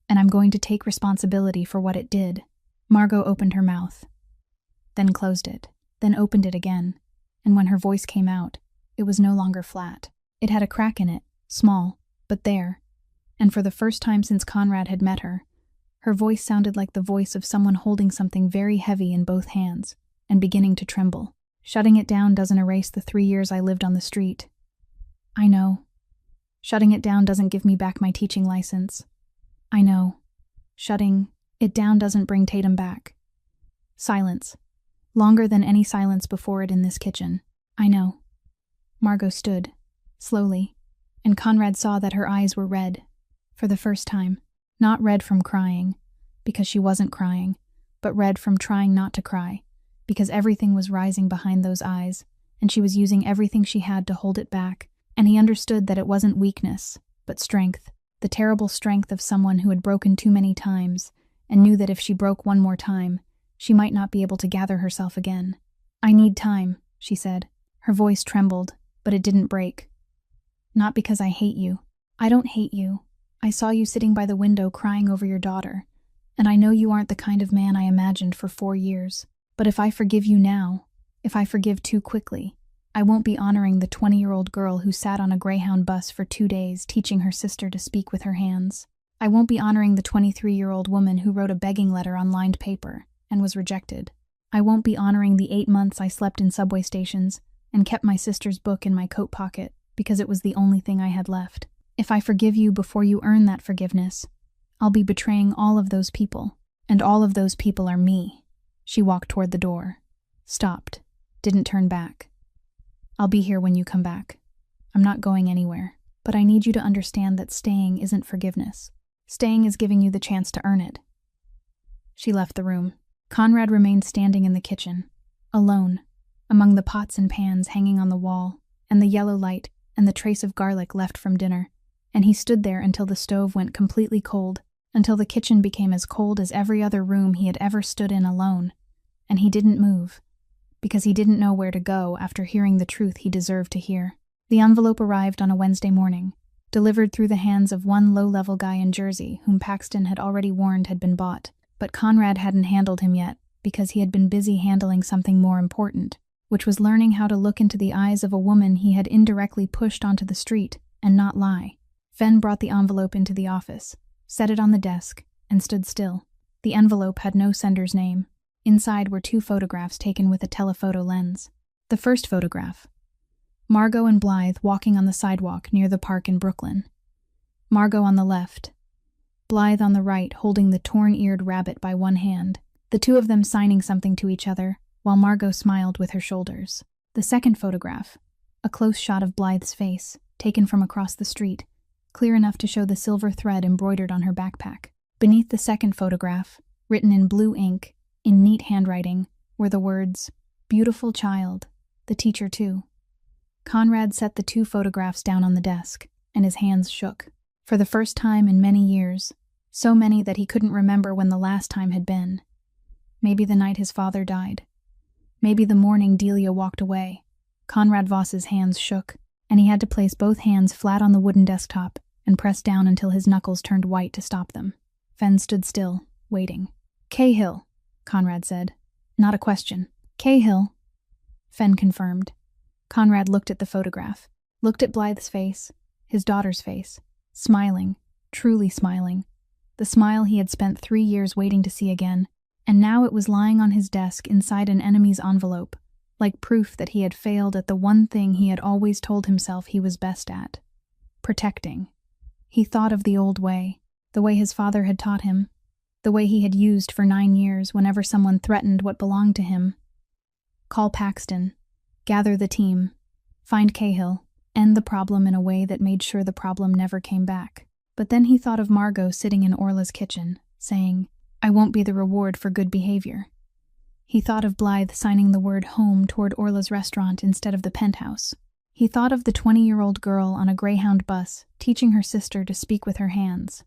and I'm going to take responsibility for what it did." Margot opened her mouth, then closed it, then opened it again, and when her voice came out, it was no longer flat. It had a crack in it, small, but there, and for the first time since Conrad had met her, her voice sounded like the voice of someone holding something very heavy in both hands and beginning to tremble. "Shutting it down doesn't erase the 3 years I lived on the street. I know. Shutting it down doesn't give me back my teaching license. I know. Shutting it down doesn't bring Tatum back." Silence. Longer than any silence before it in this kitchen. "I know." Margot stood, slowly, and Conrad saw that her eyes were red, for the first time. Not red from crying, because she wasn't crying, but red from trying not to cry, because everything was rising behind those eyes, and she was using everything she had to hold it back, and he understood that it wasn't weakness, but strength, the terrible strength of someone who had broken too many times, and knew that if she broke one more time, she might not be able to gather herself again. "I need time," she said. Her voice trembled, but it didn't break. "Not because I hate you. I don't hate you. I saw you sitting by the window crying over your daughter, and I know you aren't the kind of man I imagined for 4 years. But if I forgive you now, if I forgive too quickly, I won't be honoring the 20-year-old girl who sat on a Greyhound bus for 2 days teaching her sister to speak with her hands. I won't be honoring the 23-year-old woman who wrote a begging letter on lined paper and was rejected. I won't be honoring the 8 months I slept in subway stations and kept my sister's book in my coat pocket because it was the only thing I had left. If I forgive you before you earn that forgiveness, I'll be betraying all of those people, and all of those people are me." She walked toward the door, stopped, didn't turn back. "I'll be here when you come back. I'm not going anywhere, but I need you to understand that staying isn't forgiveness. Staying is giving you the chance to earn it." She left the room. Conrad remained standing in the kitchen, alone, among the pots and pans hanging on the wall, and the yellow light, and the trace of garlic left from dinner. And he stood there until the stove went completely cold, until the kitchen became as cold as every other room he had ever stood in alone. And he didn't move, because he didn't know where to go after hearing the truth he deserved to hear. The envelope arrived on a Wednesday morning, delivered through the hands of one low-level guy in Jersey whom Paxton had already warned had been bought. But Conrad hadn't handled him yet, because he had been busy handling something more important, which was learning how to look into the eyes of a woman he had indirectly pushed onto the street and not lie. Fen brought the envelope into the office, set it on the desk, and stood still. The envelope had no sender's name. Inside were 2 photographs taken with a telephoto lens. The first photograph: Margot and Blythe walking on the sidewalk near the park in Brooklyn. Margot on the left, Blythe on the right holding the torn-eared rabbit by one hand, the two of them signing something to each other, while Margot smiled with her shoulders. The second photograph, a close shot of Blythe's face, taken from across the street, clear enough to show the silver thread embroidered on her backpack. Beneath the second photograph, written in blue ink, in neat handwriting, were the words, "Beautiful child, the teacher too." Conrad set the 2 photographs down on the desk, and his hands shook. For the first time in many years, so many that he couldn't remember when the last time had been. Maybe the night his father died. Maybe the morning Delia walked away. Conrad Voss's hands shook, and he had to place both hands flat on the wooden desktop and press down until his knuckles turned white to stop them. Fen stood still, waiting. "Cahill," Conrad said. "Not a question." "Cahill," Fen confirmed. Conrad looked at the photograph, looked at Blythe's face, his daughter's face, smiling, truly smiling, the smile he had spent 3 years waiting to see again, and now it was lying on his desk inside an enemy's envelope, like proof that he had failed at the one thing he had always told himself he was best at: protecting. He thought of the old way, the way his father had taught him, the way he had used for 9 years whenever someone threatened what belonged to him. Call Paxton, gather the team, find Cahill, end the problem in a way that made sure the problem never came back. But then he thought of Margot sitting in Orla's kitchen, saying, "I won't be the reward for good behavior." He thought of Blythe signing the word home toward Orla's restaurant instead of the penthouse. He thought of the 20-year-old girl on a Greyhound bus teaching her sister to speak with her hands.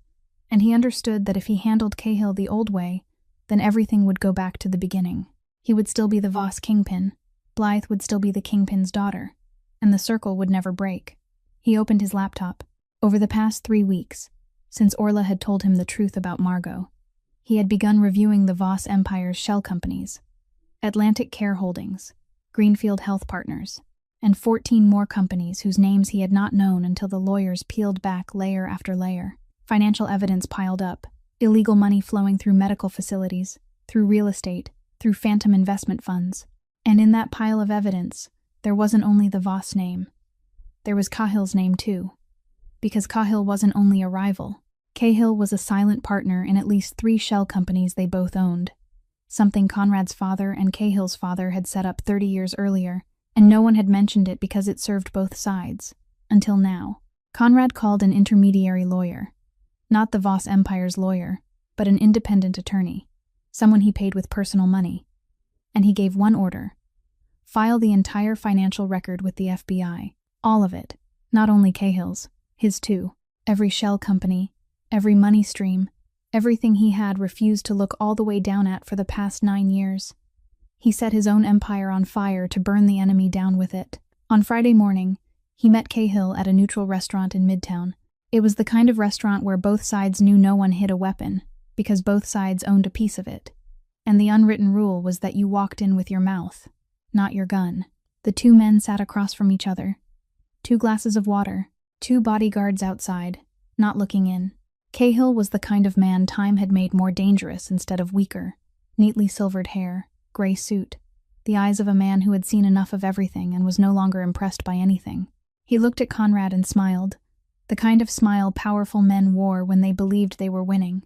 And he understood that if he handled Cahill the old way, then everything would go back to the beginning. He would still be the Voss kingpin, Blythe would still be the kingpin's daughter, and the circle would never break. He opened his laptop. Over the past 3 weeks, since Orla had told him the truth about Margot, he had begun reviewing the Voss Empire's shell companies: Atlantic Care Holdings, Greenfield Health Partners, and 14 more companies whose names he had not known until the lawyers peeled back layer after layer. Financial evidence piled up, illegal money flowing through medical facilities, through real estate, through phantom investment funds. And in that pile of evidence, there wasn't only the Voss name. There was Cahill's name too. Because Cahill wasn't only a rival. Cahill was a silent partner in at least 3 shell companies they both owned. Something Conrad's father and Cahill's father had set up 30 years earlier, and no one had mentioned it because it served both sides. Until now. Conrad called an intermediary lawyer. Not the Voss Empire's lawyer, but an independent attorney. Someone he paid with personal money. And he gave one order: file the entire financial record with the FBI. All of it. Not only Cahill's, his too. Every shell company, every money stream, everything he had refused to look all the way down at for the past 9 years. He set his own empire on fire to burn the enemy down with it. On Friday morning, he met Cahill at a neutral restaurant in Midtown. It was the kind of restaurant where both sides knew no one hid a weapon, because both sides owned a piece of it. And the unwritten rule was that you walked in with your mouth, not your gun. The 2 men sat across from each other. 2 glasses of water, 2 bodyguards outside, not looking in. Cahill was the kind of man time had made more dangerous instead of weaker. Neatly silvered hair, gray suit, the eyes of a man who had seen enough of everything and was no longer impressed by anything. He looked at Conrad and smiled, the kind of smile powerful men wore when they believed they were winning.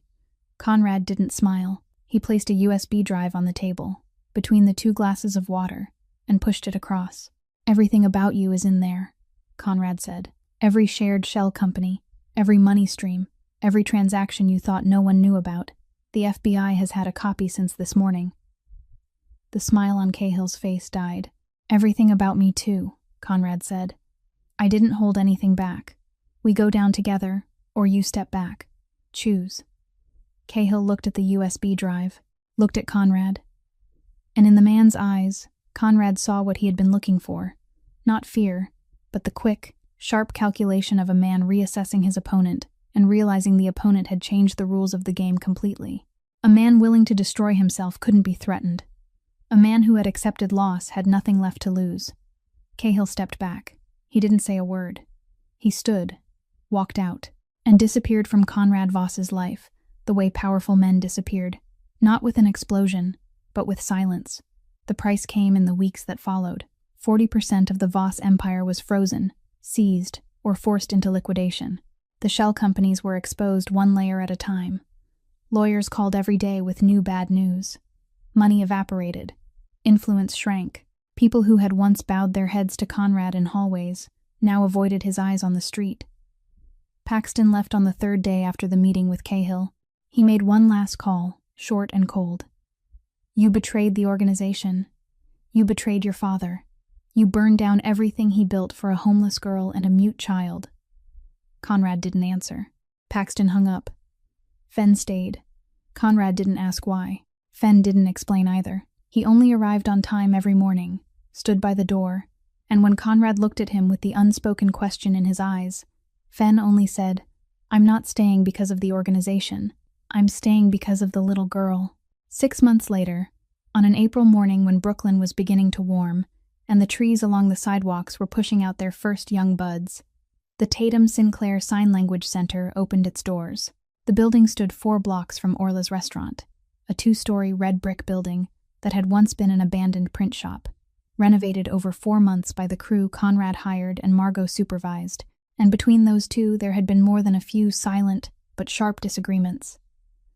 Conrad didn't smile. He placed a USB drive on the table, between the 2 glasses of water, and pushed it across. "Everything about you is in there," Conrad said. "Every shared shell company, every money stream, every transaction you thought no one knew about. The FBI has had a copy since this morning." The smile on Cahill's face died. "Everything about me too," Conrad said. I didn't hold anything back. We go down together, or you step back. Choose. Cahill looked at the USB drive, looked at Conrad. And in the man's eyes, Conrad saw what he had been looking for. Not fear, but the quick, sharp calculation of a man reassessing his opponent and realizing the opponent had changed the rules of the game completely. A man willing to destroy himself couldn't be threatened. A man who had accepted loss had nothing left to lose. Cahill stepped back. He didn't say a word. He stood, walked out, and disappeared from Conrad Voss's life, the way powerful men disappeared, not with an explosion, but with silence. The price came in the weeks that followed. 40% of the Voss empire was frozen, seized, or forced into liquidation. The shell companies were exposed one layer at a time. Lawyers called every day with new bad news. Money evaporated. Influence shrank. People who had once bowed their heads to Conrad in hallways now avoided his eyes on the street. Paxton left on the third day after the meeting with Cahill. He made one last call, short and cold. You betrayed the organization. You betrayed your father. You burned down everything he built for a homeless girl and a mute child. Conrad didn't answer. Paxton hung up. Fenn stayed. Conrad didn't ask why. Fenn didn't explain either. He only arrived on time every morning, stood by the door, and when Conrad looked at him with the unspoken question in his eyes, Fenn only said, I'm not staying because of the organization. I'm staying because of the little girl. 6 months later, on an April morning when Brooklyn was beginning to warm, and the trees along the sidewalks were pushing out their first young buds, the Tatum Sinclair Sign Language Center opened its doors. The building stood 4 blocks from Orla's restaurant, a 2-story red brick building that had once been an abandoned print shop, renovated over 4 months by the crew Conrad hired and Margot supervised, and between those two there had been more than a few silent but sharp disagreements.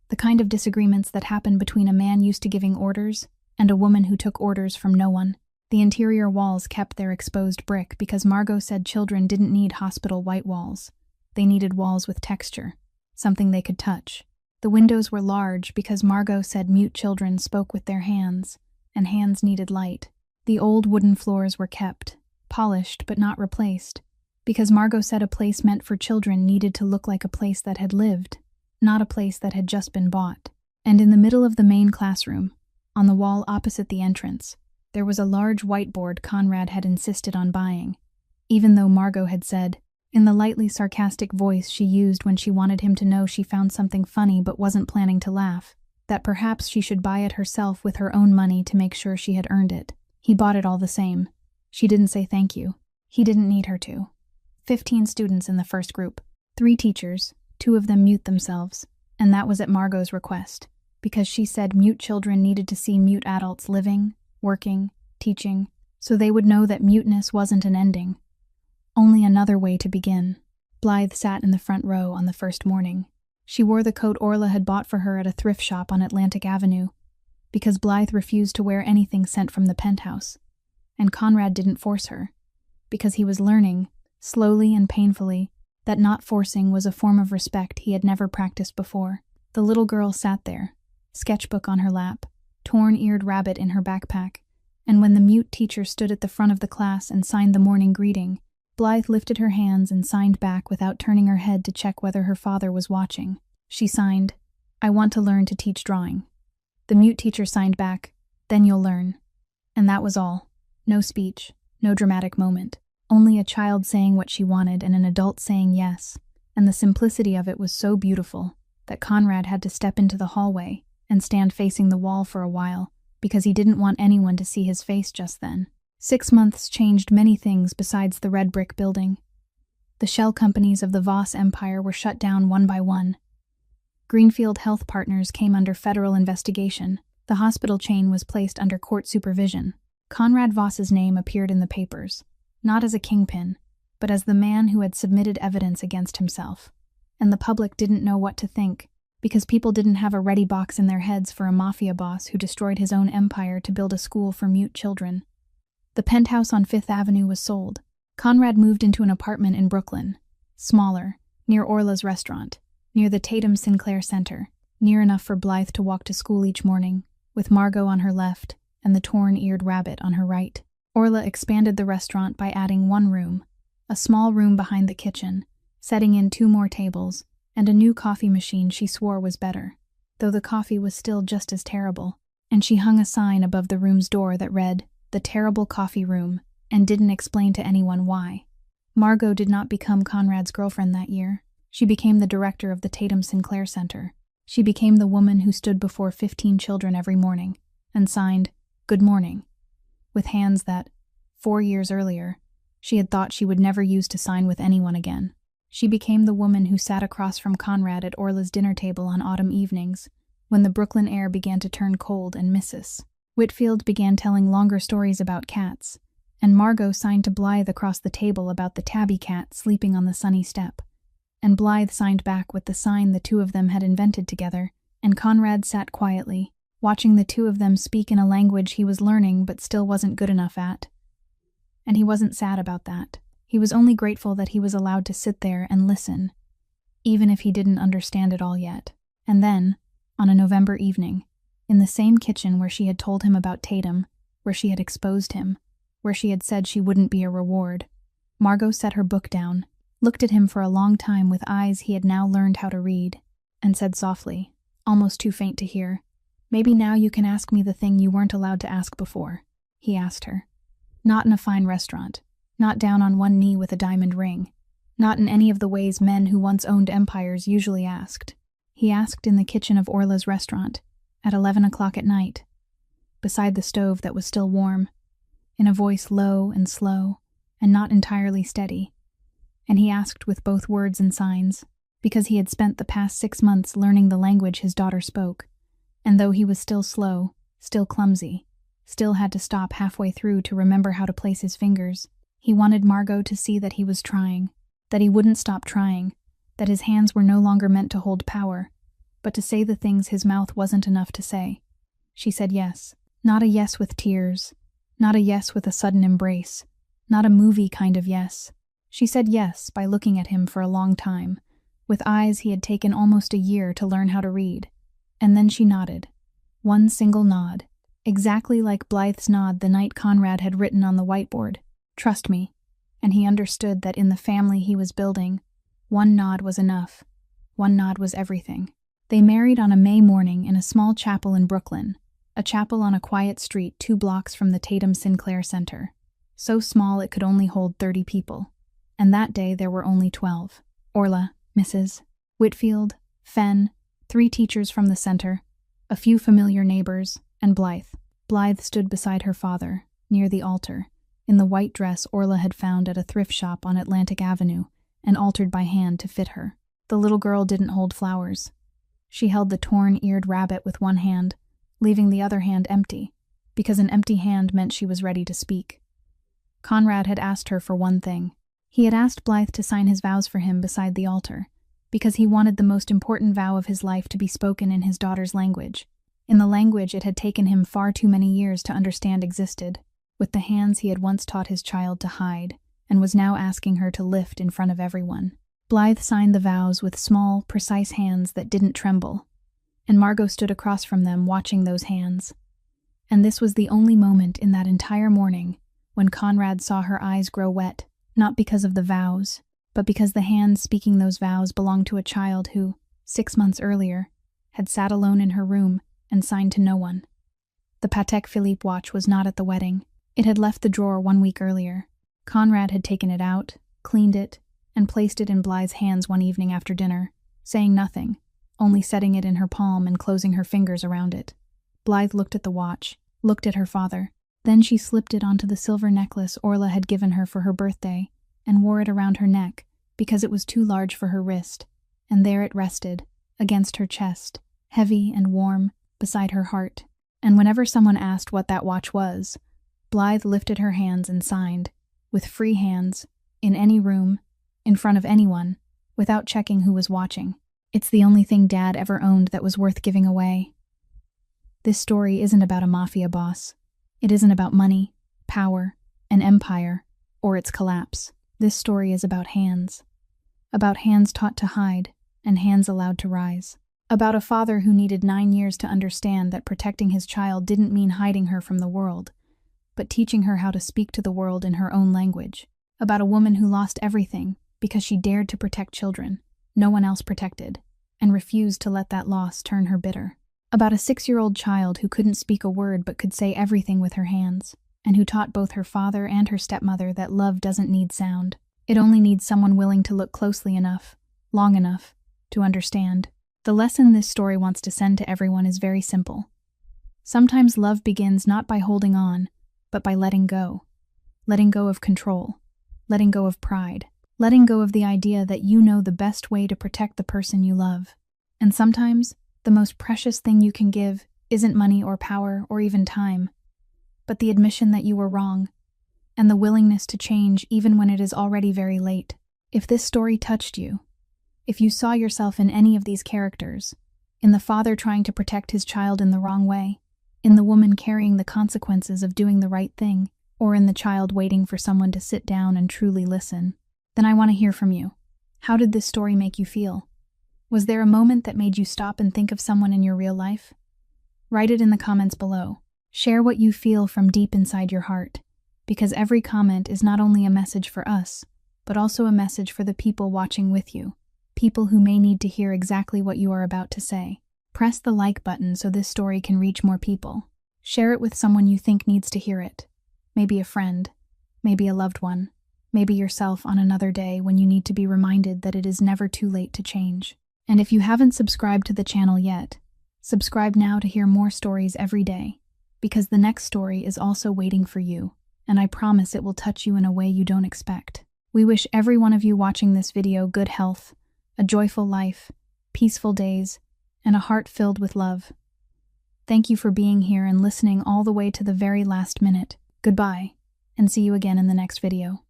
The kind of disagreements that happened between a man used to giving orders and a woman who took orders from no one. The interior walls kept their exposed brick because Margot said children didn't need hospital white walls. They needed walls with texture, something they could touch. The windows were large because Margot said mute children spoke with their hands, and hands needed light. The old wooden floors were kept, polished but not replaced, because Margot said a place meant for children needed to look like a place that had lived, not a place that had just been bought. And in the middle of the main classroom, on the wall opposite the entrance, there was a large whiteboard Conrad had insisted on buying, even though Margot had said, in the lightly sarcastic voice she used when she wanted him to know she found something funny but wasn't planning to laugh, that perhaps she should buy it herself with her own money to make sure she had earned it. He bought it all the same. She didn't say thank you. He didn't need her to. 15 students in the first group. 3 teachers, 2 of them mute themselves, and that was at Margot's request, because she said mute children needed to see mute adults living, working, teaching, so they would know that muteness wasn't an ending. Only another way to begin. Blythe sat in the front row on the first morning. She wore the coat Orla had bought for her at a thrift shop on Atlantic Avenue, because Blythe refused to wear anything sent from the penthouse, and Conrad didn't force her, because he was learning, slowly and painfully, that not forcing was a form of respect he had never practiced before. The little girl sat there, sketchbook on her lap, torn-eared rabbit in her backpack, and when the mute teacher stood at the front of the class and signed the morning greeting, Blythe lifted her hands and signed back without turning her head to check whether her father was watching. She signed, I want to learn to teach drawing. The mute teacher signed back, then you'll learn. And that was all. No speech, no dramatic moment. Only a child saying what she wanted and an adult saying yes. And the simplicity of it was so beautiful that Conrad had to step into the hallway and stand facing the wall for a while because he didn't want anyone to see his face just then. 6 months changed many things besides the red brick building. The shell companies of the Voss Empire were shut down one by one. Greenfield Health Partners came under federal investigation. The hospital chain was placed under court supervision. Conrad Voss's name appeared in the papers, not as a kingpin, but as the man who had submitted evidence against himself. And the public didn't know what to think, because people didn't have a ready box in their heads for a mafia boss who destroyed his own empire to build a school for mute children. The penthouse on 5th Avenue was sold. Conrad moved into an apartment in Brooklyn, smaller, near Orla's restaurant, near the Tatum Sinclair Center, near enough for Blythe to walk to school each morning, with Margot on her left and the torn-eared rabbit on her right. Orla expanded the restaurant by adding 1 room, a small room behind the kitchen, setting in 2 more tables, and a new coffee machine she swore was better, though the coffee was still just as terrible, and she hung a sign above the room's door that read, "The Terrible Coffee Room," and didn't explain to anyone why. Margot did not become Conrad's girlfriend that year. She became the director of the Tatum Sinclair Center. She became the woman who stood before 15 children every morning and signed, "Good morning," with hands that, 4 years earlier, she had thought she would never use to sign with anyone again. She became the woman who sat across from Conrad at Orla's dinner table on autumn evenings, when the Brooklyn air began to turn cold and Mrs. Whitfield began telling longer stories about cats, and Margot signed to Blythe across the table about the tabby cat sleeping on the sunny step. And Blythe signed back with the sign the two of them had invented together, and Conrad sat quietly, watching the two of them speak in a language he was learning but still wasn't good enough at. And he wasn't sad about that. He was only grateful that he was allowed to sit there and listen, even if he didn't understand it all yet. And then, on a November evening, in the same kitchen where she had told him about Tatum, where she had exposed him, where she had said she wouldn't be a reward, Margot set her book down, looked at him for a long time with eyes he had now learned how to read, and said softly, almost too faint to hear, "Maybe now you can ask me the thing you weren't allowed to ask before," he asked her. Not in a fine restaurant, not down on one knee with a diamond ring, not in any of the ways men who once owned empires usually asked. He asked in the kitchen of Orla's restaurant, at 11 o'clock at night, beside the stove that was still warm, in a voice low and slow, and not entirely steady. And he asked with both words and signs, because he had spent the past 6 months learning the language his daughter spoke, and though he was still slow, still clumsy, still had to stop halfway through to remember how to place his fingers, he wanted Margot to see that he was trying, that he wouldn't stop trying, that his hands were no longer meant to hold power, but to say the things his mouth wasn't enough to say. She said yes, not a yes with tears, not a yes with a sudden embrace, not a movie kind of yes. She said yes by looking at him for a long time, with eyes he had taken almost a year to learn how to read. And then she nodded. One single nod, exactly like Blythe's nod the night Conrad had written on the whiteboard, "Trust me," and he understood that in the family he was building, one nod was enough. One nod was everything. They married on a May morning in a small chapel in Brooklyn, a chapel on a quiet street 2 blocks from the Tatum Sinclair Center, so small it could only hold 30 people. And that day there were only 12. Orla, Mrs. Whitfield, Fenn, 3 teachers from the center, a few familiar neighbors, and Blythe. Blythe stood beside her father, near the altar, in the white dress Orla had found at a thrift shop on Atlantic Avenue and altered by hand to fit her. The little girl didn't hold flowers. She held the torn-eared rabbit with one hand, leaving the other hand empty, because an empty hand meant she was ready to speak. Conrad had asked her for one thing. He had asked Blythe to sign his vows for him beside the altar, because he wanted the most important vow of his life to be spoken in his daughter's language, in the language it had taken him far too many years to understand existed, with the hands he had once taught his child to hide, and was now asking her to lift in front of everyone. Blythe signed the vows with small, precise hands that didn't tremble, and Margot stood across from them watching those hands. And this was the only moment in that entire morning when Conrad saw her eyes grow wet, not because of the vows, but because the hands speaking those vows belonged to a child who, 6 months earlier, had sat alone in her room and signed to no one. The Patek Philippe watch was not at the wedding. It had left the drawer 1 week earlier. Conrad had taken it out, cleaned it, and placed it in Blythe's hands one evening after dinner, saying nothing, only setting it in her palm and closing her fingers around it. Blythe looked at the watch, looked at her father. Then she slipped it onto the silver necklace Orla had given her for her birthday and wore it around her neck because it was too large for her wrist, and there it rested, against her chest, heavy and warm, beside her heart. And whenever someone asked what that watch was, Blythe lifted her hands and signed, with free hands, in any room, in front of anyone, without checking who was watching. It's the only thing Dad ever owned that was worth giving away. This story isn't about a mafia boss. It isn't about money, power, an empire, or its collapse. This story is about hands taught to hide and hands allowed to rise. About a father who needed 9 years to understand that protecting his child didn't mean hiding her from the world, but teaching her how to speak to the world in her own language. about a woman who lost everything because she dared to protect children no one else protected, and refused to let that loss turn her bitter. About a 6-year-old child who couldn't speak a word but could say everything with her hands, and who taught both her father and her stepmother that love doesn't need sound. It only needs someone willing to look closely enough, long enough, to understand. The lesson this story wants to send to everyone is very simple. Sometimes love begins not by holding on, but by letting go. Letting go of control. Letting go of pride. Letting go of the idea that you know the best way to protect the person you love. And sometimes, the most precious thing you can give isn't money or power or even time, but the admission that you were wrong, and the willingness to change even when it is already very late. If this story touched you, if you saw yourself in any of these characters, in the father trying to protect his child in the wrong way, in the woman carrying the consequences of doing the right thing, or in the child waiting for someone to sit down and truly listen, then I want to hear from you. How did this story make you feel? Was there a moment that made you stop and think of someone in your real life? Write it in the comments below. Share what you feel from deep inside your heart, because every comment is not only a message for us, but also a message for the people watching with you, people who may need to hear exactly what you are about to say. Press the like button so this story can reach more people. Share it with someone you think needs to hear it. Maybe a friend, maybe a loved one, maybe yourself on another day when you need to be reminded that it is never too late to change. And if you haven't subscribed to the channel yet, subscribe now to hear more stories every day, because the next story is also waiting for you, and I promise it will touch you in a way you don't expect. We wish every one of you watching this video good health, a joyful life, peaceful days, and a heart filled with love. Thank you for being here and listening all the way to the very last minute. Goodbye, and see you again in the next video.